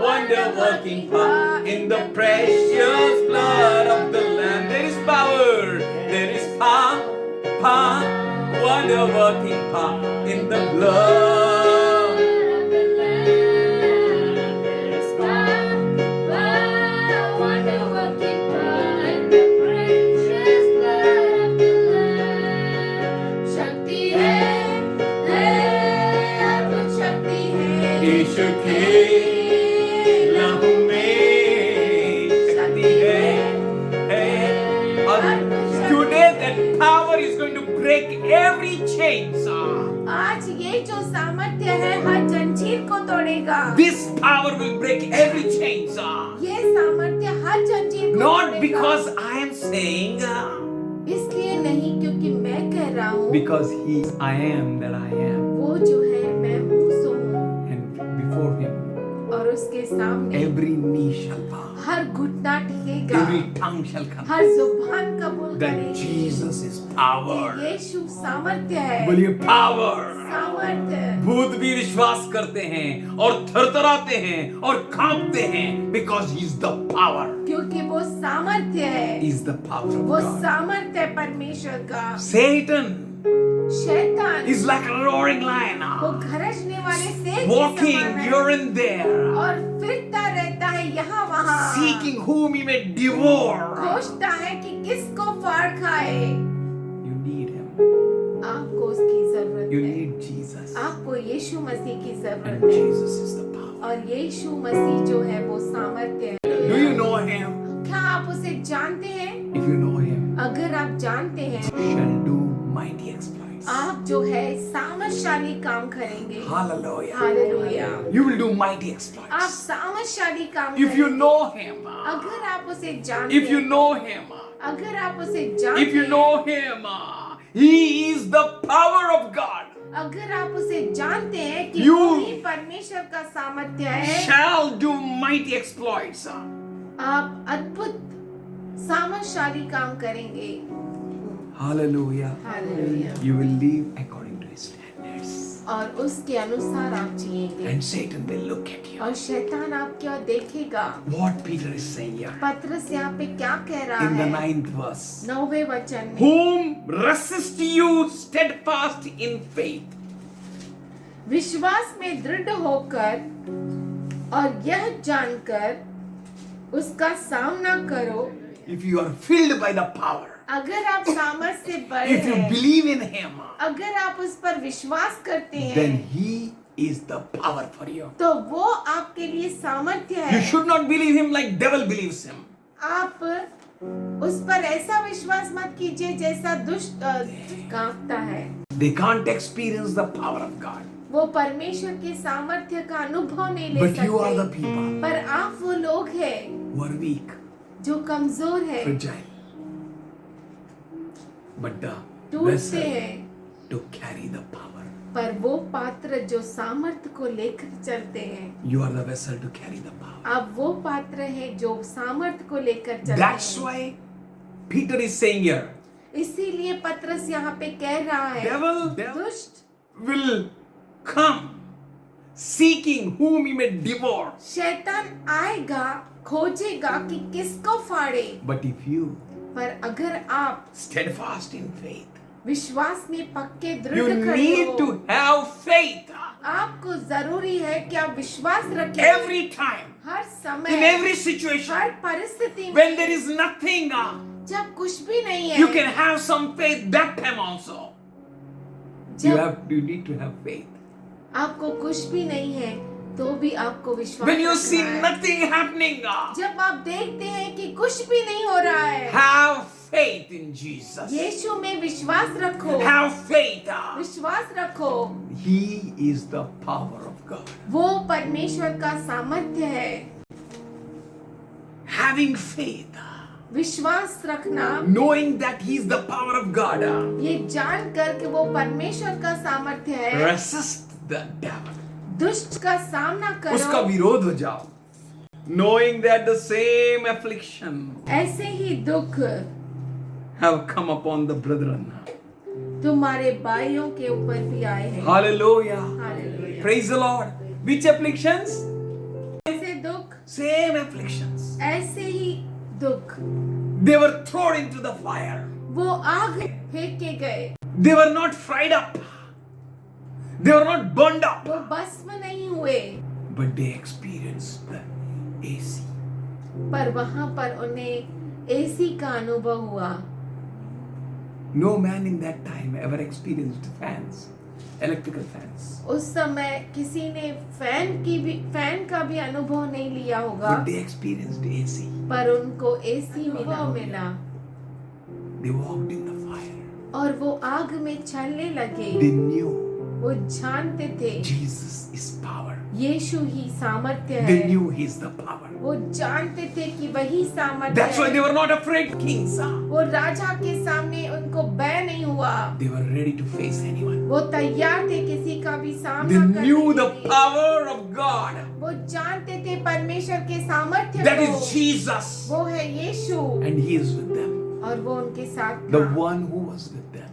wonder working power in the precious blood of the Lamb. There is power, there is power, wonder working power in the blood. यीशु के लहू में शक्ति है। और today that power is going to break every chain. आज ये जो सामर्थ्य है हर जंजीर को तोड़ेगा। This power will break every chain. ये सामर्थ्य हर जंजीर को Not तोड़ेगा। because I am saying, इसलिए नहीं क्योंकि मैं कह रहा हूँ, because He is I am that I am, वो जो है मैं हूँ सो हूँ, and before Him और उसके सामने every knee shall bow, हर घुटना टिकेगा, every tongue shall confess हर जुबान कबूल that करेगी Jesus is power. कि यीशु सामर्थ्य है। बोलिए power. सामर्थ्य। भूत भी विश्वास करते हैं और थरथराते हैं और कांपते हैं because he is the power. क्योंकि वो सामर्थ्य है। He is the power of वो God. सामर्थ्य है परमेश्वर का। Satan शैतान is like a roaring lion, वो गरजने वाले शेर के walking समान है here and there, और फिरता रहता है यहाँ वहाँ, seeking whom he may devour. खोजता है कि किसको फाड़ खाए। You need him. आपको उसकी जरूरत You है। need Jesus. आपको यीशु मसीह की जरूरत And है Jesus is the power. और यीशु मसीह जो है वो सामर्थ्य है। Do you know him? क्या आप उसे जानते हैं? If you know him, अगर आप जानते हैं, shall do mighty exploits. आप जो है सामर्थशाली काम करेंगे। Hallelujah. Hallelujah. You will do mighty आप exploits. सामर्थशाली काम If you करेंगे। know him, अगर आप उसे जानते if you हैं, know him, अगर आप उसे जानते if you हैं, know him, he is the power of God. अगर आप उसे जानते हैं कि You वो ही परमेश्वर का सामर्थ्य है, Shall do mighty exploits. आप अद्भुत सामर्थशाली काम करेंगे। Hallelujah. Hallelujah. You will live according to his standards. और उसके अनुसार आप जिएंगे And Satan will look at you. और शैतान आपकी ओर देखेगा। What Peter is saying here पत्रस यहाँ पे क्या कह रहा in the है? 9th verse. 9वें वचन में, Whom resist you steadfast in faith. विश्वास में दृढ़ होकर और यह जानकर उसका सामना करो। If you are filled by the power, अगर आप सामर्थ्य से बड़े if you हैं, believe in him, अगर आप उस पर विश्वास करते then हैं, he is the power for you. तो वो आपके लिए सामर्थ्य You है। should not believe him like devil believes him. आप उस पर ऐसा विश्वास मत कीजिए जैसा दुष्ट कांपता है। They can't experience the power of God. वो परमेश्वर के सामर्थ्य का अनुभव नहीं ले But you are the सकते। people पर आप वो लोग हैं who are weak, जो कमजोर है, fragile, but the टूटते vessel हैं, to carry the power. पर वो पात्र जो सामर्थ को लेकर चलते हैं, You are the vessel to carry the power. आप वो पात्र हैं जो सामर्थ को लेकर चलते That's हैं। why Peter is saying here, इसीलिए पतरस यहाँ पे कह रहा है, devil दुष्ट will come seeking whom he may devour. शैतान आएगा, खोजेगा कि किसको फाड़े, But if you पर अगर आप steadfast in faith, विश्वास में पक्के you दृढ़ खड़े need हो, to have faith आपको जरूरी है कि आप विश्वास रखें every time, हर in समय, every situation. हर परिस्थिति When में। there is nothing, जब कुछ भी नहीं है, you can have some faith that time also. You need to have faith. आपको कुछ भी नहीं है तो भी आपको विश्वास When you रखना see है। nothing happening, जब आप देखते हैं कि कुछ भी नहीं हो रहा है, have faith in Jesus. यीशु में विश्वास रखो, Have faith. विश्वास रखो। He is the power of God. वो परमेश्वर का सामर्थ्य है। Having faith, विश्वास रखना, knowing that He is the power of God, ये जान कर कि वो परमेश्वर का सामर्थ्य है, resist the devil. दुष्ट का सामना उसका करो। विरोध हो जाओ. Knowing that the same affliction ऐसे ही दुख have come upon the brethren. तुम्हारे भाइयों के ऊपर भी आए हैं। Hallelujah. Hallelujah. Praise the Lord. Which afflictions? ऐसे दुख, Same afflictions. ऐसे ही दुख, They were thrown into the fire. वो आग फेंके गए, They were not fried up. They were not burned up. वो भस्म नहीं हुए, But they experienced the AC. पर वहां पर उन्हें एसी का अनुभव हुआ। No man in that time ever experienced fans, electrical fans. उस समय किसी ने फैन का भी अनुभव नहीं लिया होगा, But they experienced AC. पर उनको एसी मिला They walked in the fire. और वो आग में चलने लगे। They knew वो जानते थे Jesus is power. यीशु ही सामर्थ्य They है। knew He is the power. वो जानते थे कि वही सामर्थ्य That's why है। they were not afraid kings. वो राजा के सामने उनको भय नहीं हुआ, They were ready to face anyone. वो तैयार थे किसी का भी They सामना करने knew के the लिए। power of God. वो जानते थे परमेश्वर के सामर्थ्य That को। is Jesus. वो है यीशु And He is with them. और वो उनके साथ The था। one who was with them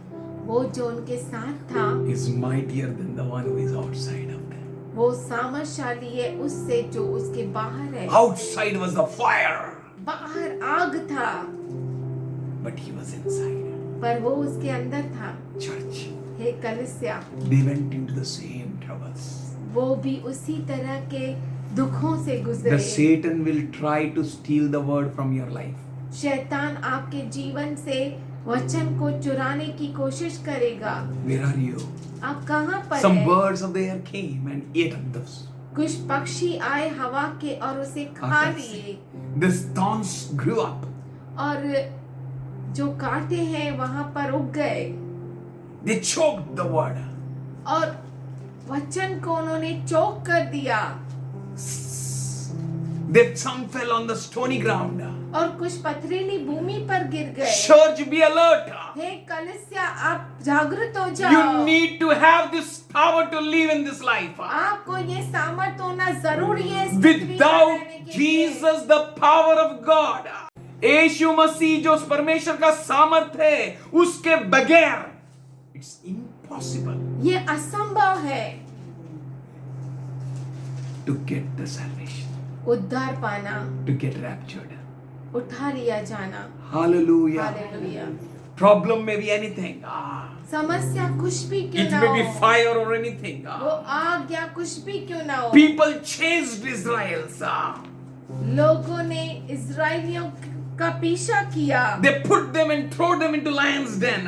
वो जो उनके साथ था is mightier than the one who is outside of them. वो सामर्थशाली है उससे जो उसके बाहर है। Outside was the fire, बाहर आग था but He was inside. पर वो उसके अंदर था। Church, हे कलीसिया, they went into the same troubles. वो भी उसी तरह के दुखों से The गुजरे। Satan will try to steal the word from your life. शैतान आपके जीवन से वचन को चुराने की कोशिश करेगा। Where are you? आप कहाँ पर Some हैं? birds of the air came and ate up those. कुछ पक्षी आए हवा के और उसे खा लिए, The thorns grew up. और जो कांटे हैं वहां पर उग गए They choked the word. और वचन को उन्होंने चोक कर दिया। Some fell on the stony ground. और कुछ पथरीली भूमि पर गिर गए। Church, be alert. हे कलीसिया, आप जागृत हो You जाओ। need to have this power to live in this life. आपको ये सामर्थ होना जरूरी है इस पृथ्वी पर Without रहने के लिए। Jesus, the power of God, यीशु मसीह जो परमेश्वर का सामर्थ है, उसके बगैर it's impossible ये असंभव है to get the salvation, उद्धार पाना, to get raptured. उठा लिया जाना। Hallelujah. Hallelujah. Problem may be anything. समस्या कुछ भी क्यों It ना may be हो, fire or anything. वो आग या कुछ भी क्यों ना हो, People chased Israelites. लोगों ने इजरायलियों का पीछा किया They put them and throw them into lion's den.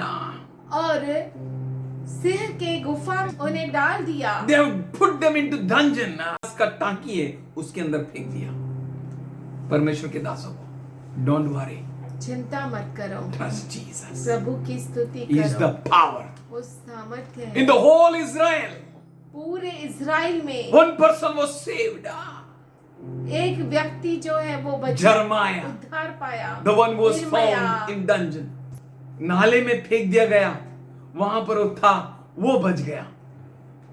और सिंह के गुफा में उन्हें डाल दिया। They have put them into dungeon. उसका टांकी है, उसके अंदर फेंक दिया। परमेश्वर के दासों को, don't worry, चिंता मत करो, trust Jesus. प्रभु की स्तुति He is the करो। power. वो सामर्थ्य In है। the whole Israel, पूरे इजराइल में one person was saved. एक व्यक्ति जो है वो बचा, Jeremiah, उद्धार पाया। the one who was यिर्मयाह, found in dungeon. नाले में फेंक दिया गया, वहां पर वो था, वो बच गया।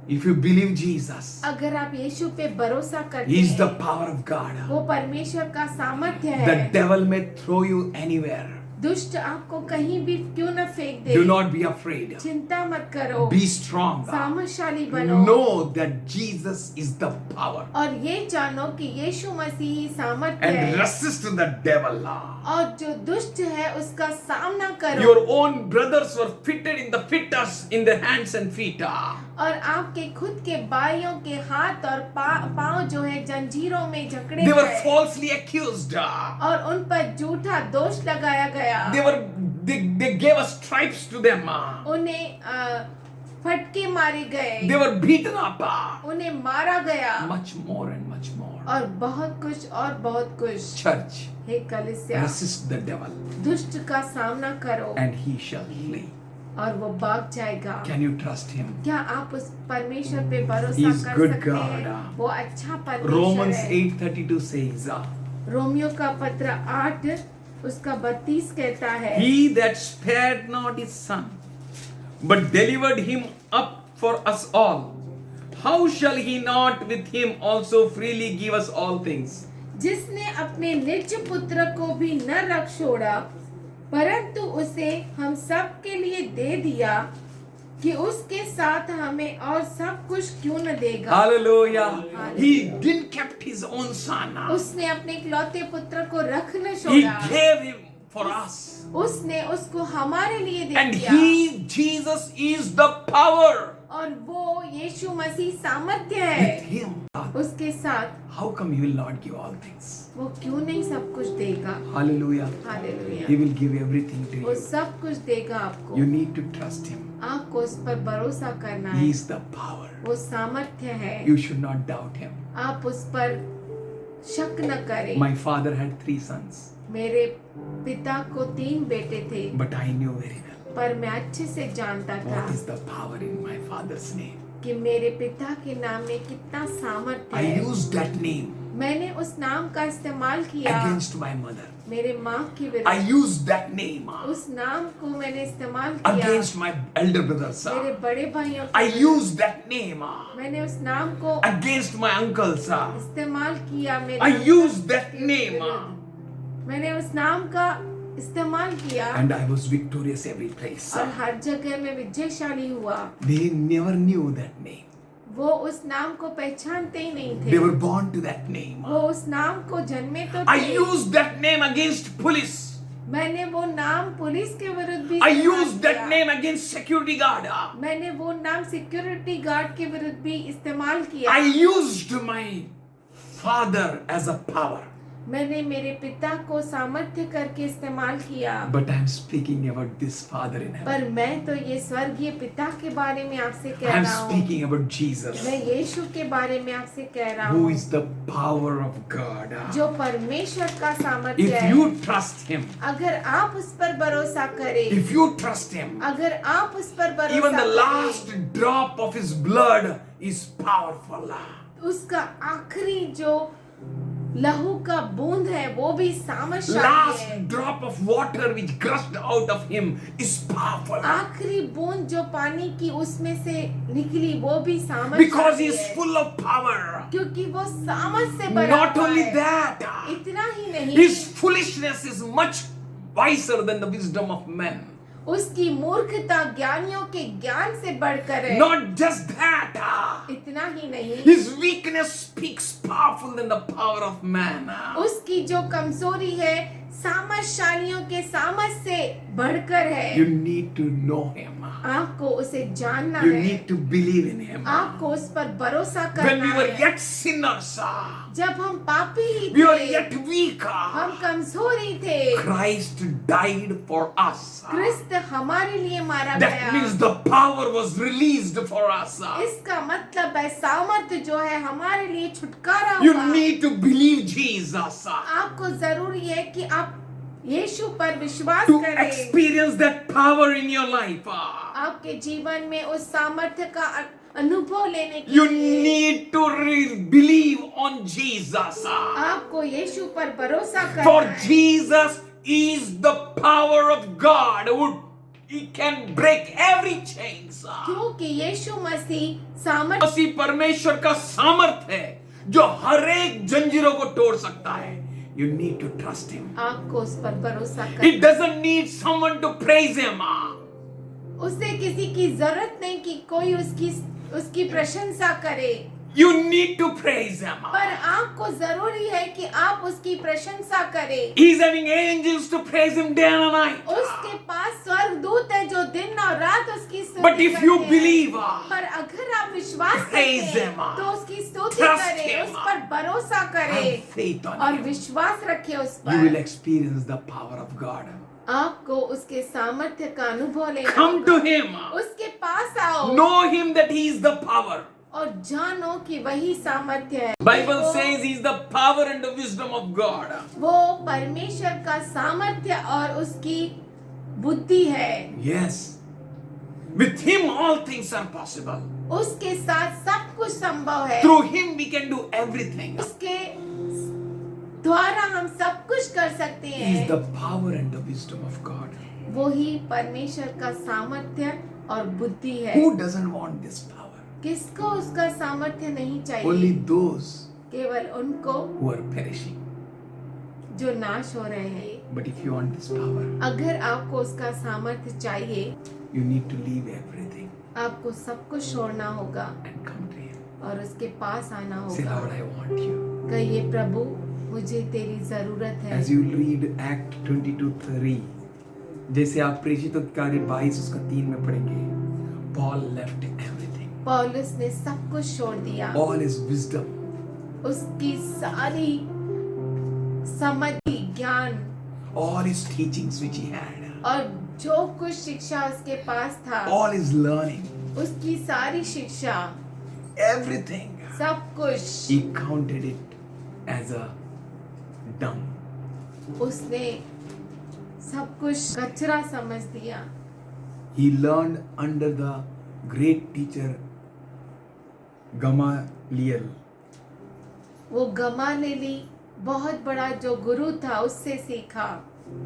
If you believe Jesus, अगर आप यीशु पे भरोसा करते He is the हैं, power of God. वो परमेश्वर का सामर्थ्य The है। devil may throw you anywhere. दुष्ट आपको कहीं भी क्यों न फेंक दे, Do not be afraid. चिंता मत करो, Be strong. सामर्थशाली बनो। Know that Jesus is the power. और ये जानो कि यीशु मसीह ही सामर्थ्य And है, resist the devil. और जो दुष्ट है उसका सामना करो। Your own brothers were fitted in the fitters in their hands and feet. और आपके खुद के भाइयों के हाथ और पांव जो है जंजीरों में जकड़े They were गए, falsely accused. और उन पर झूठा दोष लगाया गया। They gave us stripes to them. उन्हें फटके मारे गए, They were beaten up. उन्हें मारा गया, Much more and much more. और बहुत कुछ और बहुत कुछ। Church, हे कलीसिया, resist the devil दुष्ट का सामना करो and he shall flee. और वो भाग जाएगा। Can you trust him? क्या आप उस परमेश्वर पे He भरोसा is कर good सकते God. हैं? वो अच्छा परमेश्वर Romans है। 8:32 says, रोमियो का पत्र 8 उसका 32 कहता है, He that spared not his son, but delivered him up for us all, how shall he not with him also freely give us all things? जिसने अपने निज पुत्र को भी न रख छोड़ा, परंतु उसे हम सब के लिए दे दिया, कि उसके साथ हमें और सब कुछ क्यों न देगा। Hallelujah. He didn't kept his own son. उसने अपने इकलौते पुत्र को रख न He छोड़ा, gave him for us. उसने उसको हमारे लिए दे And दिया। he, Jesus, is the power. और वो यीशु मसीह सामर्थ्य With है, him, उसके साथ how come he will not give all things? वो क्यों नहीं सब कुछ देगा। Hallelujah. Hallelujah, He will give everything to वो you. सब कुछ देगा आपको। You need to trust him. आपको उस पर भरोसा करना He है, is the power. वो सामर्थ्य है, You should not doubt him. आप उस पर शक न करें। My father had 3 sons, मेरे पिता को 3 बेटे थे, but I knew very well पर मैं अच्छे से जानता था what is the power in my father's name. कि मेरे पिता के नाम में कितना सामर्थ्य I है। used that name मैंने उस नाम का इस्तेमाल किया against my mother. मेरे माँ की I विरुद्ध। used that name उस नाम को मैंने इस्तेमाल किया against my elder brothers. मेरे बड़े भाइयों I के। used that name मैंने उस नाम को against my uncles. इस्तेमाल किया मेरे I अंकल used that के name विरुद्ध। मैंने उस नाम का इस्तेमाल किया, and I was victorious every place. और हर जगह में विजयशाली हुआ। They never knew that name. वो उस नाम को पहचानते ही नहीं थे, They were born to that name. वो उस नाम को जन्मे तो I थे। used that name against police. मैंने वो नाम पुलिस के विरुद्ध भी I इस्तेमाल used that किया। name against security guard. मैंने वो नाम सिक्योरिटी गार्ड के विरुद्ध भी इस्तेमाल किया। I used my father as a power. मैंने मेरे पिता को सामर्थ्य करके इस्तेमाल किया। But I am speaking about this Father in heaven. पर मैं तो ये स्वर्गीय पिता के बारे में आपसे कह I am रहा हूँ। speaking about Jesus, मैं यीशु के बारे में आपसे कह रहा who हूँ, is the power of God. जो परमेश्वर का सामर्थ्य If है। you trust Him, अगर आप उस पर भरोसा करें, if you trust Him, अगर आप उस पर भरोसा even the करें, last drop of His blood is powerful. उसका आखिरी जो लहू का बूंद है वो भी सामर्थशाली Last है। drop of water which gushed out of Him is powerful. आखिरी बूंद जो पानी की उसमें से निकली वो भी Because सामर्थशाली He is है, full of power. क्योंकि वो सामर्थ से भरा Not हुआ only है। that, इतना ही नहीं, His foolishness is much wiser than the wisdom of men. उसकी मूर्खता ज्ञानियों के ज्ञान से बढ़कर है। Not just that, इतना ही नहीं, His weakness speaks powerful than the power of man. उसकी जो कमजोरी है सामर्थशालियों के सामर्थ से बढ़कर है। You need to know Him. आपको उसे जानना You है, need to believe in Him. आपको उस पर भरोसा When करना we were है। yet sinners, जब हम पापी ही we were थे, yet weak, हम कमजोर ही थे, Christ died for us. क्रिस्त हमारे लिए मारा That गया। means the power was released for us. इसका मतलब है सामर्थ्य जो है हमारे लिए छुटकारा You हुआ। need to believe Jesus आपको जरूरी है कि आप यीशु पर विश्वास to करें, experience that power in your life. आपके जीवन में उस सामर्थ्य का अनुभव लेने के You लिए need to believe on Jesus. आपको यीशु पर भरोसा For करना है। Jesus is the power of God who He can break every chains. क्योंकि यीशु मसीह सामर्थ मसीह परमेश्वर का सामर्थ है जो हर एक जंजीरों को तोड़ सकता है. You need to trust him. आपको उस पर भरोसा He कर doesn't need someone to praise him. उसे किसी की जरूरत नहीं कि कोई उसकी प्रशंसा करे, You need to praise him. पर आपको जरूरी है कि आप उसकी प्रशंसा करें. He's having angels to praise him day and night. उसके पास स्वर्गदूत है जो दिन और रात उसकी स्तुति But if you करते हैं. believe, पर अगर आप विश्वास करते praise हैं him, तो उसकी स्तुति trust करें, him, उस पर भरोसा have करें faith on और him, विश्वास रखें उस you will पर. experience the power of God. आपको उसके सामर्थ्य का अनुभव लेना Come to होगा. him. उसके पास आओ Know him that he is the power. और जानो कि वही सामर्थ्य है. Bible says he is the power and the wisdom of God. वो परमेश्वर का सामर्थ्य और उसकी बुद्धि है. Yes. With him all things are possible. उसके साथ सब कुछ संभव है. Through him we can do everything. उसके द्वारा हम सब कुछ कर सकते He is हैं. the power and the wisdom of God. वो ही परमेश्वर का सामर्थ्य और बुद्धि है. Who doesn't want this power? किसको उसका सामर्थ्य नहीं चाहिए? Only those केवल उनको who are perishing. जो नाश हो रहे हैं. But if you want this power, अगर आपको उसका सामर्थ्य चाहिए, you need to leave everything आपको सब कुछ छोड़ना होगा and come to him. और उसके पास आना Say, होगा. Lord, I want you. कहिए, प्रभु मुझे तेरी जरूरत है. As you read Act 22:3, जैसे आप प्रेषितों के कार्य 22 उसका 3 में पढ़ेंगे, Paul left everything, पौलुस ने सब कुछ छोड़ दिया. all his wisdom, उसकी सारी समझ, ज्ञान all his teachings which he had, और जो कुछ शिक्षा उसके पास था, all his learning, उसकी सारी शिक्षा, everything, सब कुछ he counted it as a dung. उसने सब कुछ कचरा समझ दिया. He learned under the great teacher Gamaliel. वो गमालेली बहुत बड़ा जो गुरु था उससे सीखा,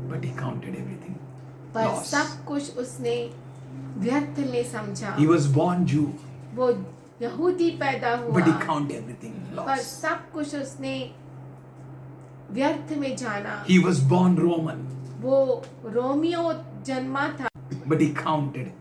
But he counted everything पर loss. सब कुछ उसने व्यर्थ में समझा. He was born Jew, वो यहूदी पैदा but he हुआ, counted everything पर loss. सब कुछ उसने व्यर्थ में जाना. He was born Roman, वो रोमियो जन्मा था, but he counted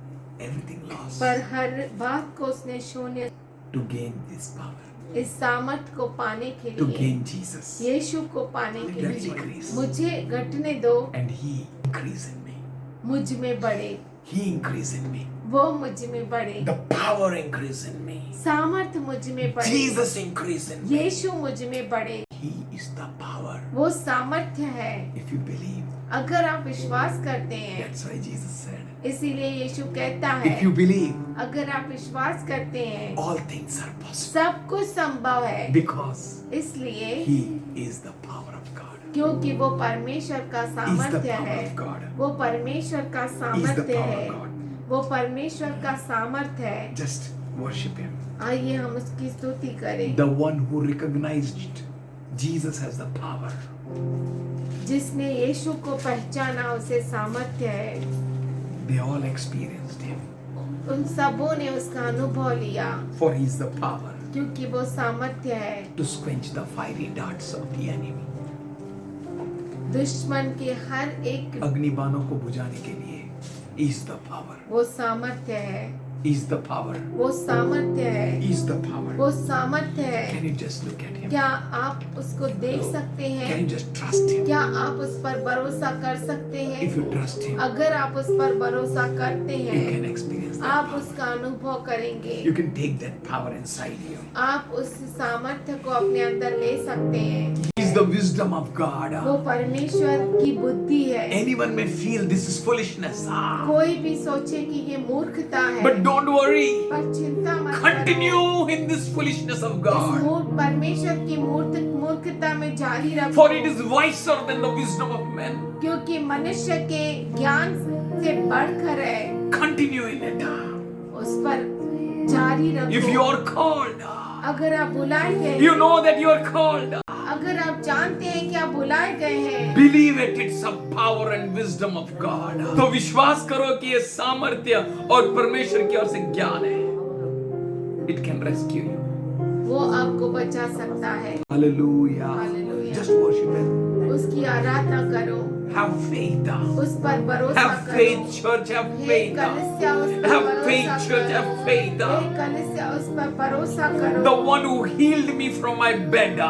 everything loss पर हर बात को उसने शून्य. to gain this power, इस सामर्थ को पाने के to लिए, gain Jesus. यीशु को पाने के Let me लिए, increase. मुझे घटने दो, And he increase in me. मुझ में बढ़े, He increase in me. वो मुझ में बढ़े, The power increase in me. सामर्थ मुझ में बढ़े, Jesus increase in me. यीशु मुझ में बढ़े. He is the power. वो सामर्थ्य है. If you believe, अगर आप विश्वास करते हैं, that's why Jesus said, इसीलिए यीशु कहता है, if you believe, अगर आप विश्वास करते हैं, all things are possible. सब कुछ संभव है. Because इसलिए he is the power of God. क्योंकि वो परमेश्वर का He is the सामर्थ्य power है. of God. वो परमेश्वर का He is the सामर्थ्य power है. of God. वो परमेश्वर का सामर्थ्य है. Just worship him. आइए हम उसकी स्तुति करें. The one who recognized Jesus as the power. जिसने यीशु को पहचाना उसे सामर्थ्य है. They all experienced him. उन सबों ने उसका अनुभव लिया For he is the power क्योंकि वो सामर्थ्य है to quench the fiery darts of the enemy. दुश्मन के हर एक. अग्निबाणों को बुझाने के लिए he is the power. वो सामर्थ्य है. He is the power. वो सामर्थ्य है. He is the power. वो सामर्थ्य है. Can you just look at him? क्या आप उसको देख सकते Can हैं? you just trust him? क्या आप उस पर भरोसा कर सकते हैं? If you trust him, अगर आप उस पर भरोसा करते you हैं, can experience that आप power. उसका अनुभव करेंगे. You can take that power inside you. आप उस सामर्थ्य को अपने अंदर ले सकते हैं. He is the wisdom of God. वो परमेश्वर की बुद्धि है. Anyone may feel this is foolishness. कोई भी सोचे कि ये मूर्खता है, But don't worry. पर चिंता मत करो. Continue in this foolishness of इस God. परमेश्वर की मूर्खता में जारी रखो. For it is wiser than the wisdom of men. क्योंकि मनुष्य के ज्ञान से बढ़कर है. Continue in it. उस पर जारी रखो. If you are called, अगर आप बुलाए गए, you know that you are called. अगर आप जानते हैं कि आप बुलाए गए हैं, believe it, it's a power and wisdom of God. तो विश्वास करो कि ये सामर्थ्य और परमेश्वर की ओर से ज्ञान है. It can rescue you. वो आपको बचा सकता है। Hallelujah. Hallelujah. Just worship Him. उसकी आराधना करो, Have faith. उस पर भरोसा Have करो। faith, church. Have hey faith. कलीसिया, उस पर Have भरोसा faith, church. करो। Have faith. हे कलीसिया, उस पर भरोसा करो। The one who healed me from my bed.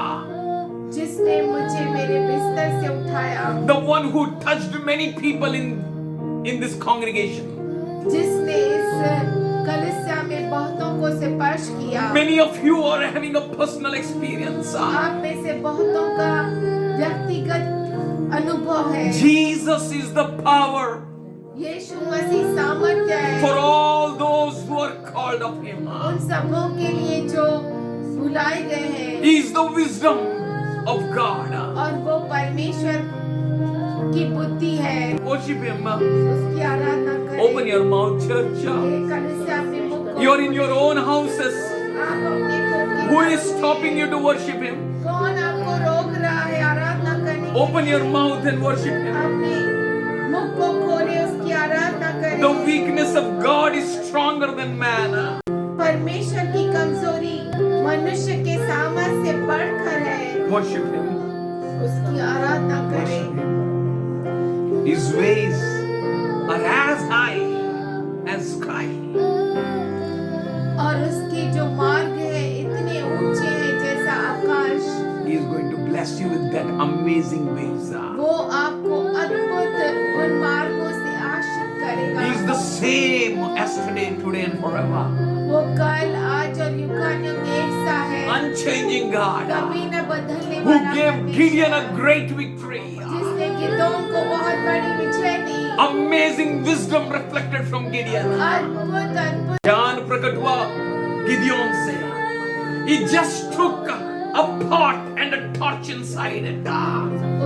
जिसने मुझे मेरे बिस्तर से उठाया, The one who touched many people in this congregation. जिसने इस कलीसिया में बहुतों को स्पर्श किया। Many of you are having a personal experience. आप में से बहुतों का व्यक्तिगत अनुभव है। Jesus is the power यीशु मसीह सामर्थ्य है for all those who are called of Him. उन सबों के लिए जो बुलाए गए हैं, He is the wisdom of God. और वो परमेश्वर की बुद्धि है। Worship Him. उसकी आराधना करें। Open your mouth, church. ये कलीसिया में मुख You are in your own houses. आप अपने घर के Who is stopping you to worship Him? कौन आपको रोक रहा है आराधना करने के Open लिए? your mouth and worship Him. अपने मुख को खोले, उसकी आराधना करें। The weakness of God is stronger than man. परमेश्वर की कमजोरी मनुष्य के सामर्थ्य से बढ़कर है। Worship Him. उसकी आराधना Worship करें। Him. His ways are as high as sky. और उसके जो मार्ग है इतने ऊंचे हैं जैसा आकाश। He is going to bless you with that amazing ways. वो आपको अद्भुत उन मार्गों से आशीष करेगा। He is the same yesterday, today, and forever. वो कल, आज और युगानुयुग एक सा है। Unchanging God कभी न बदलने who वाला gave परमेश्वर, Gideon a great victory. जिसने गिदोन को बहुत बड़ी विजय दी। Amazing wisdom reflected from Gideon. अद्भुत अद्भुत ज्ञान प्रकट हुआ गिदियोन से. He just took a pot and a torch inside it.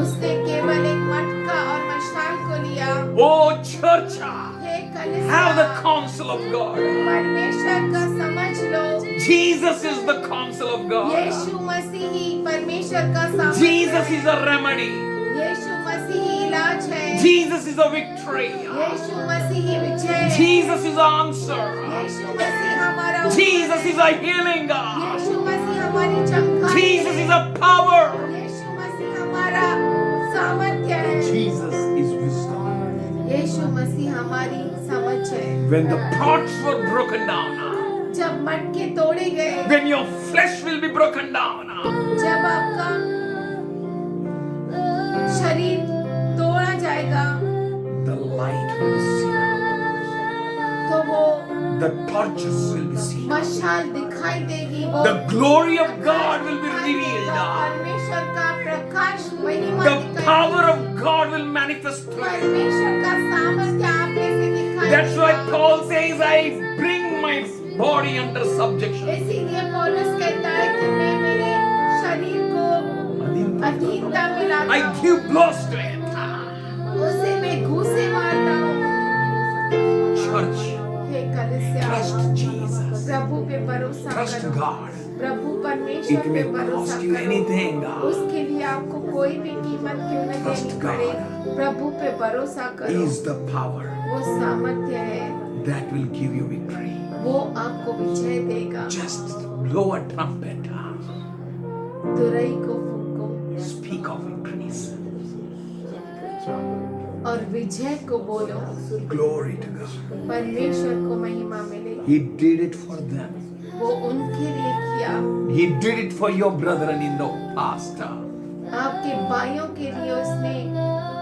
उसने केवल एक मटका और मशाल को लिया। Oh church, हे कलीसिया, have the counsel of God. परमेश्वर का समझ लो। Jesus is the counsel of God. यीशु मसीह ही परमेश्वर का सामर्थ्य Jesus है। is a remedy. यीशु मसीह ही इलाज है। Jesus is a victory. यीशु मसीह ही विजय है। Jesus is the answer. यीशु मसीह हमारा उत्तर Jesus है। is a healing God. यीशु मसीह हमारी चमत्कार Jesus है। is a power. यीशु मसीह हमारा सामर्थ्य है। Jesus is wisdom. यीशु मसीह हमारी समझ है। When the pots were broken down, जब मटके तोड़े गए, when your flesh will be broken down, जब आपका शरीर तोड़ा जाएगा, the light will be seen. तो वो The torches will be seen. मशाल दिखाई देगी। वो The glory of God will be दिखाई देगा। revealed. परमेश्वर का प्रकाश महिमा The दिखाई power देगी। of God will manifest through you. परमेश्वर का सामर्थ्य आप में से दिखाई That's why देगा। Paul says, I bring my body under subjection. इसीलिए पौलुस कहता है कि मैं मेरे शरीर को अधीनता में लाता I हूँ, give blows to it. उसे मैं घूसे मारता हूँ। Church, हे कलीसिया, trust Jesus. प्रभु पे भरोसा Trust करो। God. प्रभु परमेश्वर It पे may भरोसा cost you करो। anything. उसके लिए आपको कोई भी कीमत क्यों न Trust देनी God. पड़े, प्रभु पे भरोसा He करो। is the power वो सामर्थ्य है, that will give you victory. वो आपको विजय देगा। Just blow a trumpet. तुरई को फूंको Speak of victories. और विजय को बोलो। Glory to God. परमेश्वर को महिमा मिले। He did it for them. वो उनके लिए किया, He did it for your brethren in the past. आपके भाइयों के लिए उसने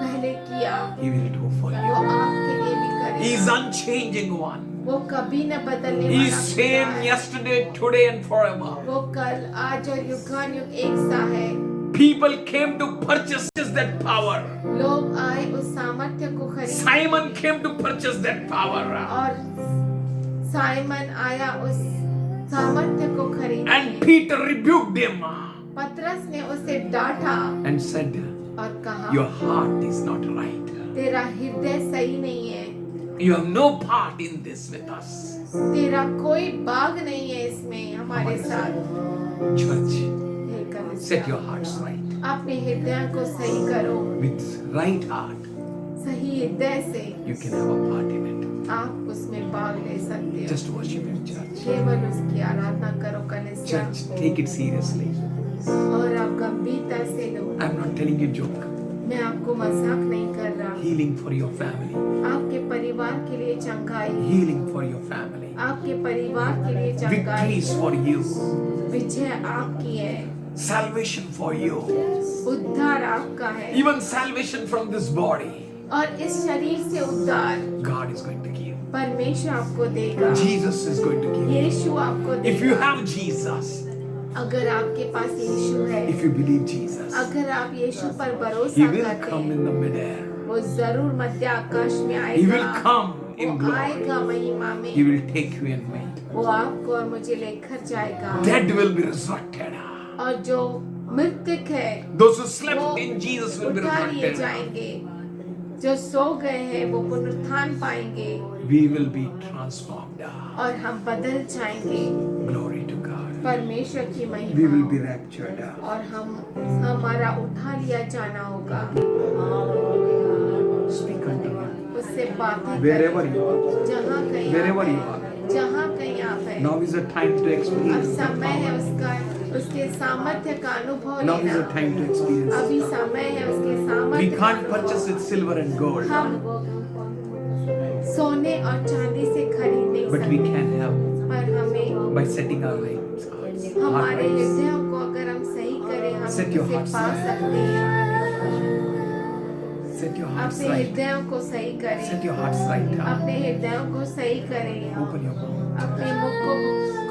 पहले किया, He will do for वो you. आपके लिए भी He is करेगा। unchanging one. वो कभी न बदलने He वाला is खुदा same है। yesterday, today, and forever. वो कल, आज और युगानुयुग एक सा है। People came to purchase that power. लोग आए उस सामर्थ्य को खरीदने, Simon came to purchase that power. और साइमन आया उस सामर्थ्य को खरीदने। And Peter rebuked him पतरस ने उसे डांटा and said, और कहा, your heart is not right. तेरा हृदय सही नहीं है, You have no part in this with us. तेरा कोई भाग नहीं है इसमें हमारे साथ। Church, हे कलीसिया, set your hearts right. अपने हृदय को सही करो, with right heart, सही हृदय से you can have a part in it. आप उसमें भाग ले सकते हो। Just worship in church. केवल उसकी आराधना करो कलीसिया, Church, take it seriously. और आप गंभीरता से लो। I'm not telling you joke. मैं आपको मजाक नहीं कर रहा। Healing for your family. आपके परिवार के लिए चंगाई, Healing for your family. आपके परिवार के लिए चंगाई, Victories for you. विजय आपकी है, Salvation for you. उद्धार आपका है, Even salvation from this body. और इस शरीर से उद्धार God is going to give. परमेश्वर आपको देगा, Jesus is going to give. यीशु आपको If you देगा। have Jesus, अगर आपके पास यीशु है, if you believe Jesus, अगर आप यीशु पर He भरोसा will करते come हैं, in the midair. वो जरूर मध्य आकाश में He आएगा, will come in वो glory. आएगा महिमा में, He will take you and me. वो आपको और मुझे लेकर जाएगा, Dead will be resurrected. और जो मृतक है Those who वो slept in Jesus will be उठा लिए resurrected. जाएंगे, जो सो गए हैं वो पुनरुत्थान पाएंगे, We will be transformed. और हम बदल जाएंगे। Glory to God. परमेश्वर की We will be महिमा, raptured. और हमारा उठा लिया जाना होगा। Speak unto Him. उससे बातें Wherever करें, you are. जहाँ कहीं Wherever आप you हैं, are. जहाँ कहीं आप हैं, Now is the time to अब experience the समय है power. उसके सामर्थ्य का अनुभव Now is the लेना। time to experience अभी the power. समय है उसके We सामर्थ्य का can't अनुभव। purchase with silver and gold, हम सोने और चांदी से खरीद नहीं but we सकते, can have पर हमें by setting our hearts. हमारे हृदयों को अगर हम सही करें, हम Set your उसे hearts पा right. सकते हैं। Set your hearts अपने right. हृदयों को सही करें, Set your hearts right. अपने हृदयों को सही करें, Open your mouth. अपने मुख को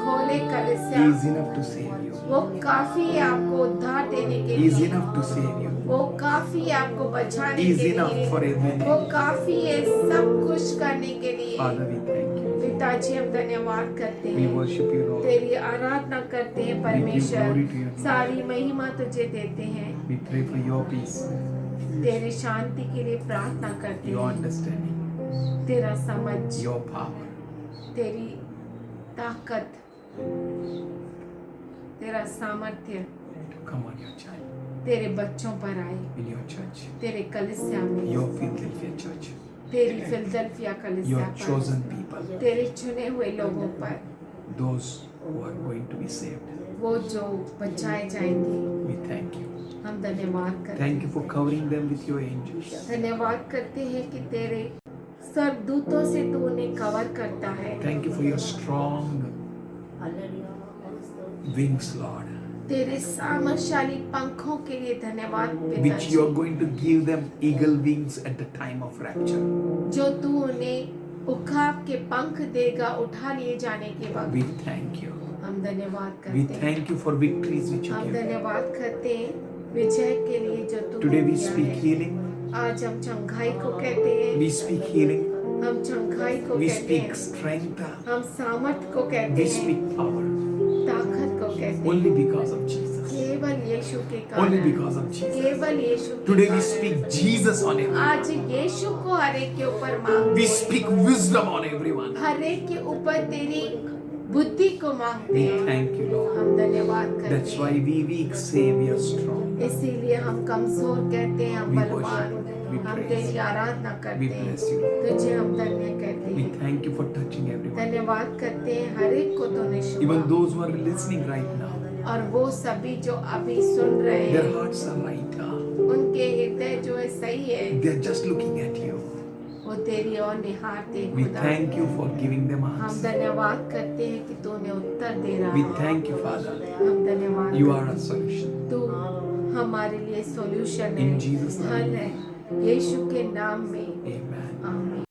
खोले He कलीसिया, is enough to save you. वो काफी है आपको उद्धार देने के He is लिए, enough to save you. वो काफी है आपको बचाने He is के enough लिए, for everything. वो काफी है सब कुछ करने के लिए। Father, we thank you. पिताजी हम धन्यवाद करते We हैं, worship you, Lord. तेरी आराधना करते हैं glory to परमेश्वर, your name. सारी महिमा तुझे देते हैं, We pray for your peace, तेरी शांति के लिए प्रार्थना करते your हैं, understanding, तेरा समझ, your power. तेरी ताकत, तेरा सामर्थ्य To come on your child, तेरे बच्चों पर आए, in your church, तेरे कलीसिया में, your Philadelphia church, तेरी फिलदल्फिया कलीसिया your पर, chosen people, तेरे चुने हुए लोगों पर, those who are going to be saved. वो जो बचाए जाएंगे। We thank you. हम धन्यवाद करते Thank you हैं, for covering them with your angels. धन्यवाद करते हैं कि तेरे स्वर्गदूतों से तू उन्हें कवर करता है। Thank you for your strong wings, Lord, तेरे सामर्थशाली पंखों के लिए धन्यवाद which पिताजी, you are going to give them eagle wings at the time of rapture. जो तू उन्हें उखाब के पंख देगा उठा लिए जाने के वक्त। We thank you. हम धन्यवाद We करते हैं, thank you for victories which you हम give. धन्यवाद करते हैं विजय के लिए जो तू Today we दिया speak है। healing. आज हम चंगाई को कहते हैं, We speak healing. हम चंगाई को We कहते speak हैं, strength. हम सामर्थ को कहते We हैं, speak power. ताकत को कहते Only हैं, because of Jesus. केवल यीशु के Only कारण, because of Jesus. केवल यीशु के Today we कारण। speak Jesus on everyone. आज यीशु को हर एक के ऊपर मांगते We हैं, speak wisdom on everyone. हर एक के ऊपर तेरी बुद्धि को मांगते We हैं। thank you, Lord. हम धन्यवाद That's करते why हैं, we weak say we are strong. इसीलिए हम कमजोर कहते हैं, हम We बलवान, worship, we हम praise, तेरी आराधना we करते हैं, bless you. तुझे हम धन्य कहते We हैं, thank you for touching everyone. धन्यवाद करते हैं हर एक को तूने Even छुआ, those who are listening right now, और वो सभी जो अभी सुन रहे their हैं, hearts are right. उनके हृदय जो है सही है, They're just looking at you. वो तेरी ओर निहारते हैं We खुदा। thank you for giving them हम answers. धन्यवाद करते हैं कि तूने उत्तर दे रहा We है। thank you, Father. हम धन्यवाद You करते are हैं। a solution. तू हमारे लिए सॉल्यूशन है, In Jesus' name. हल है, यीशु के नाम में Amen. आमीन।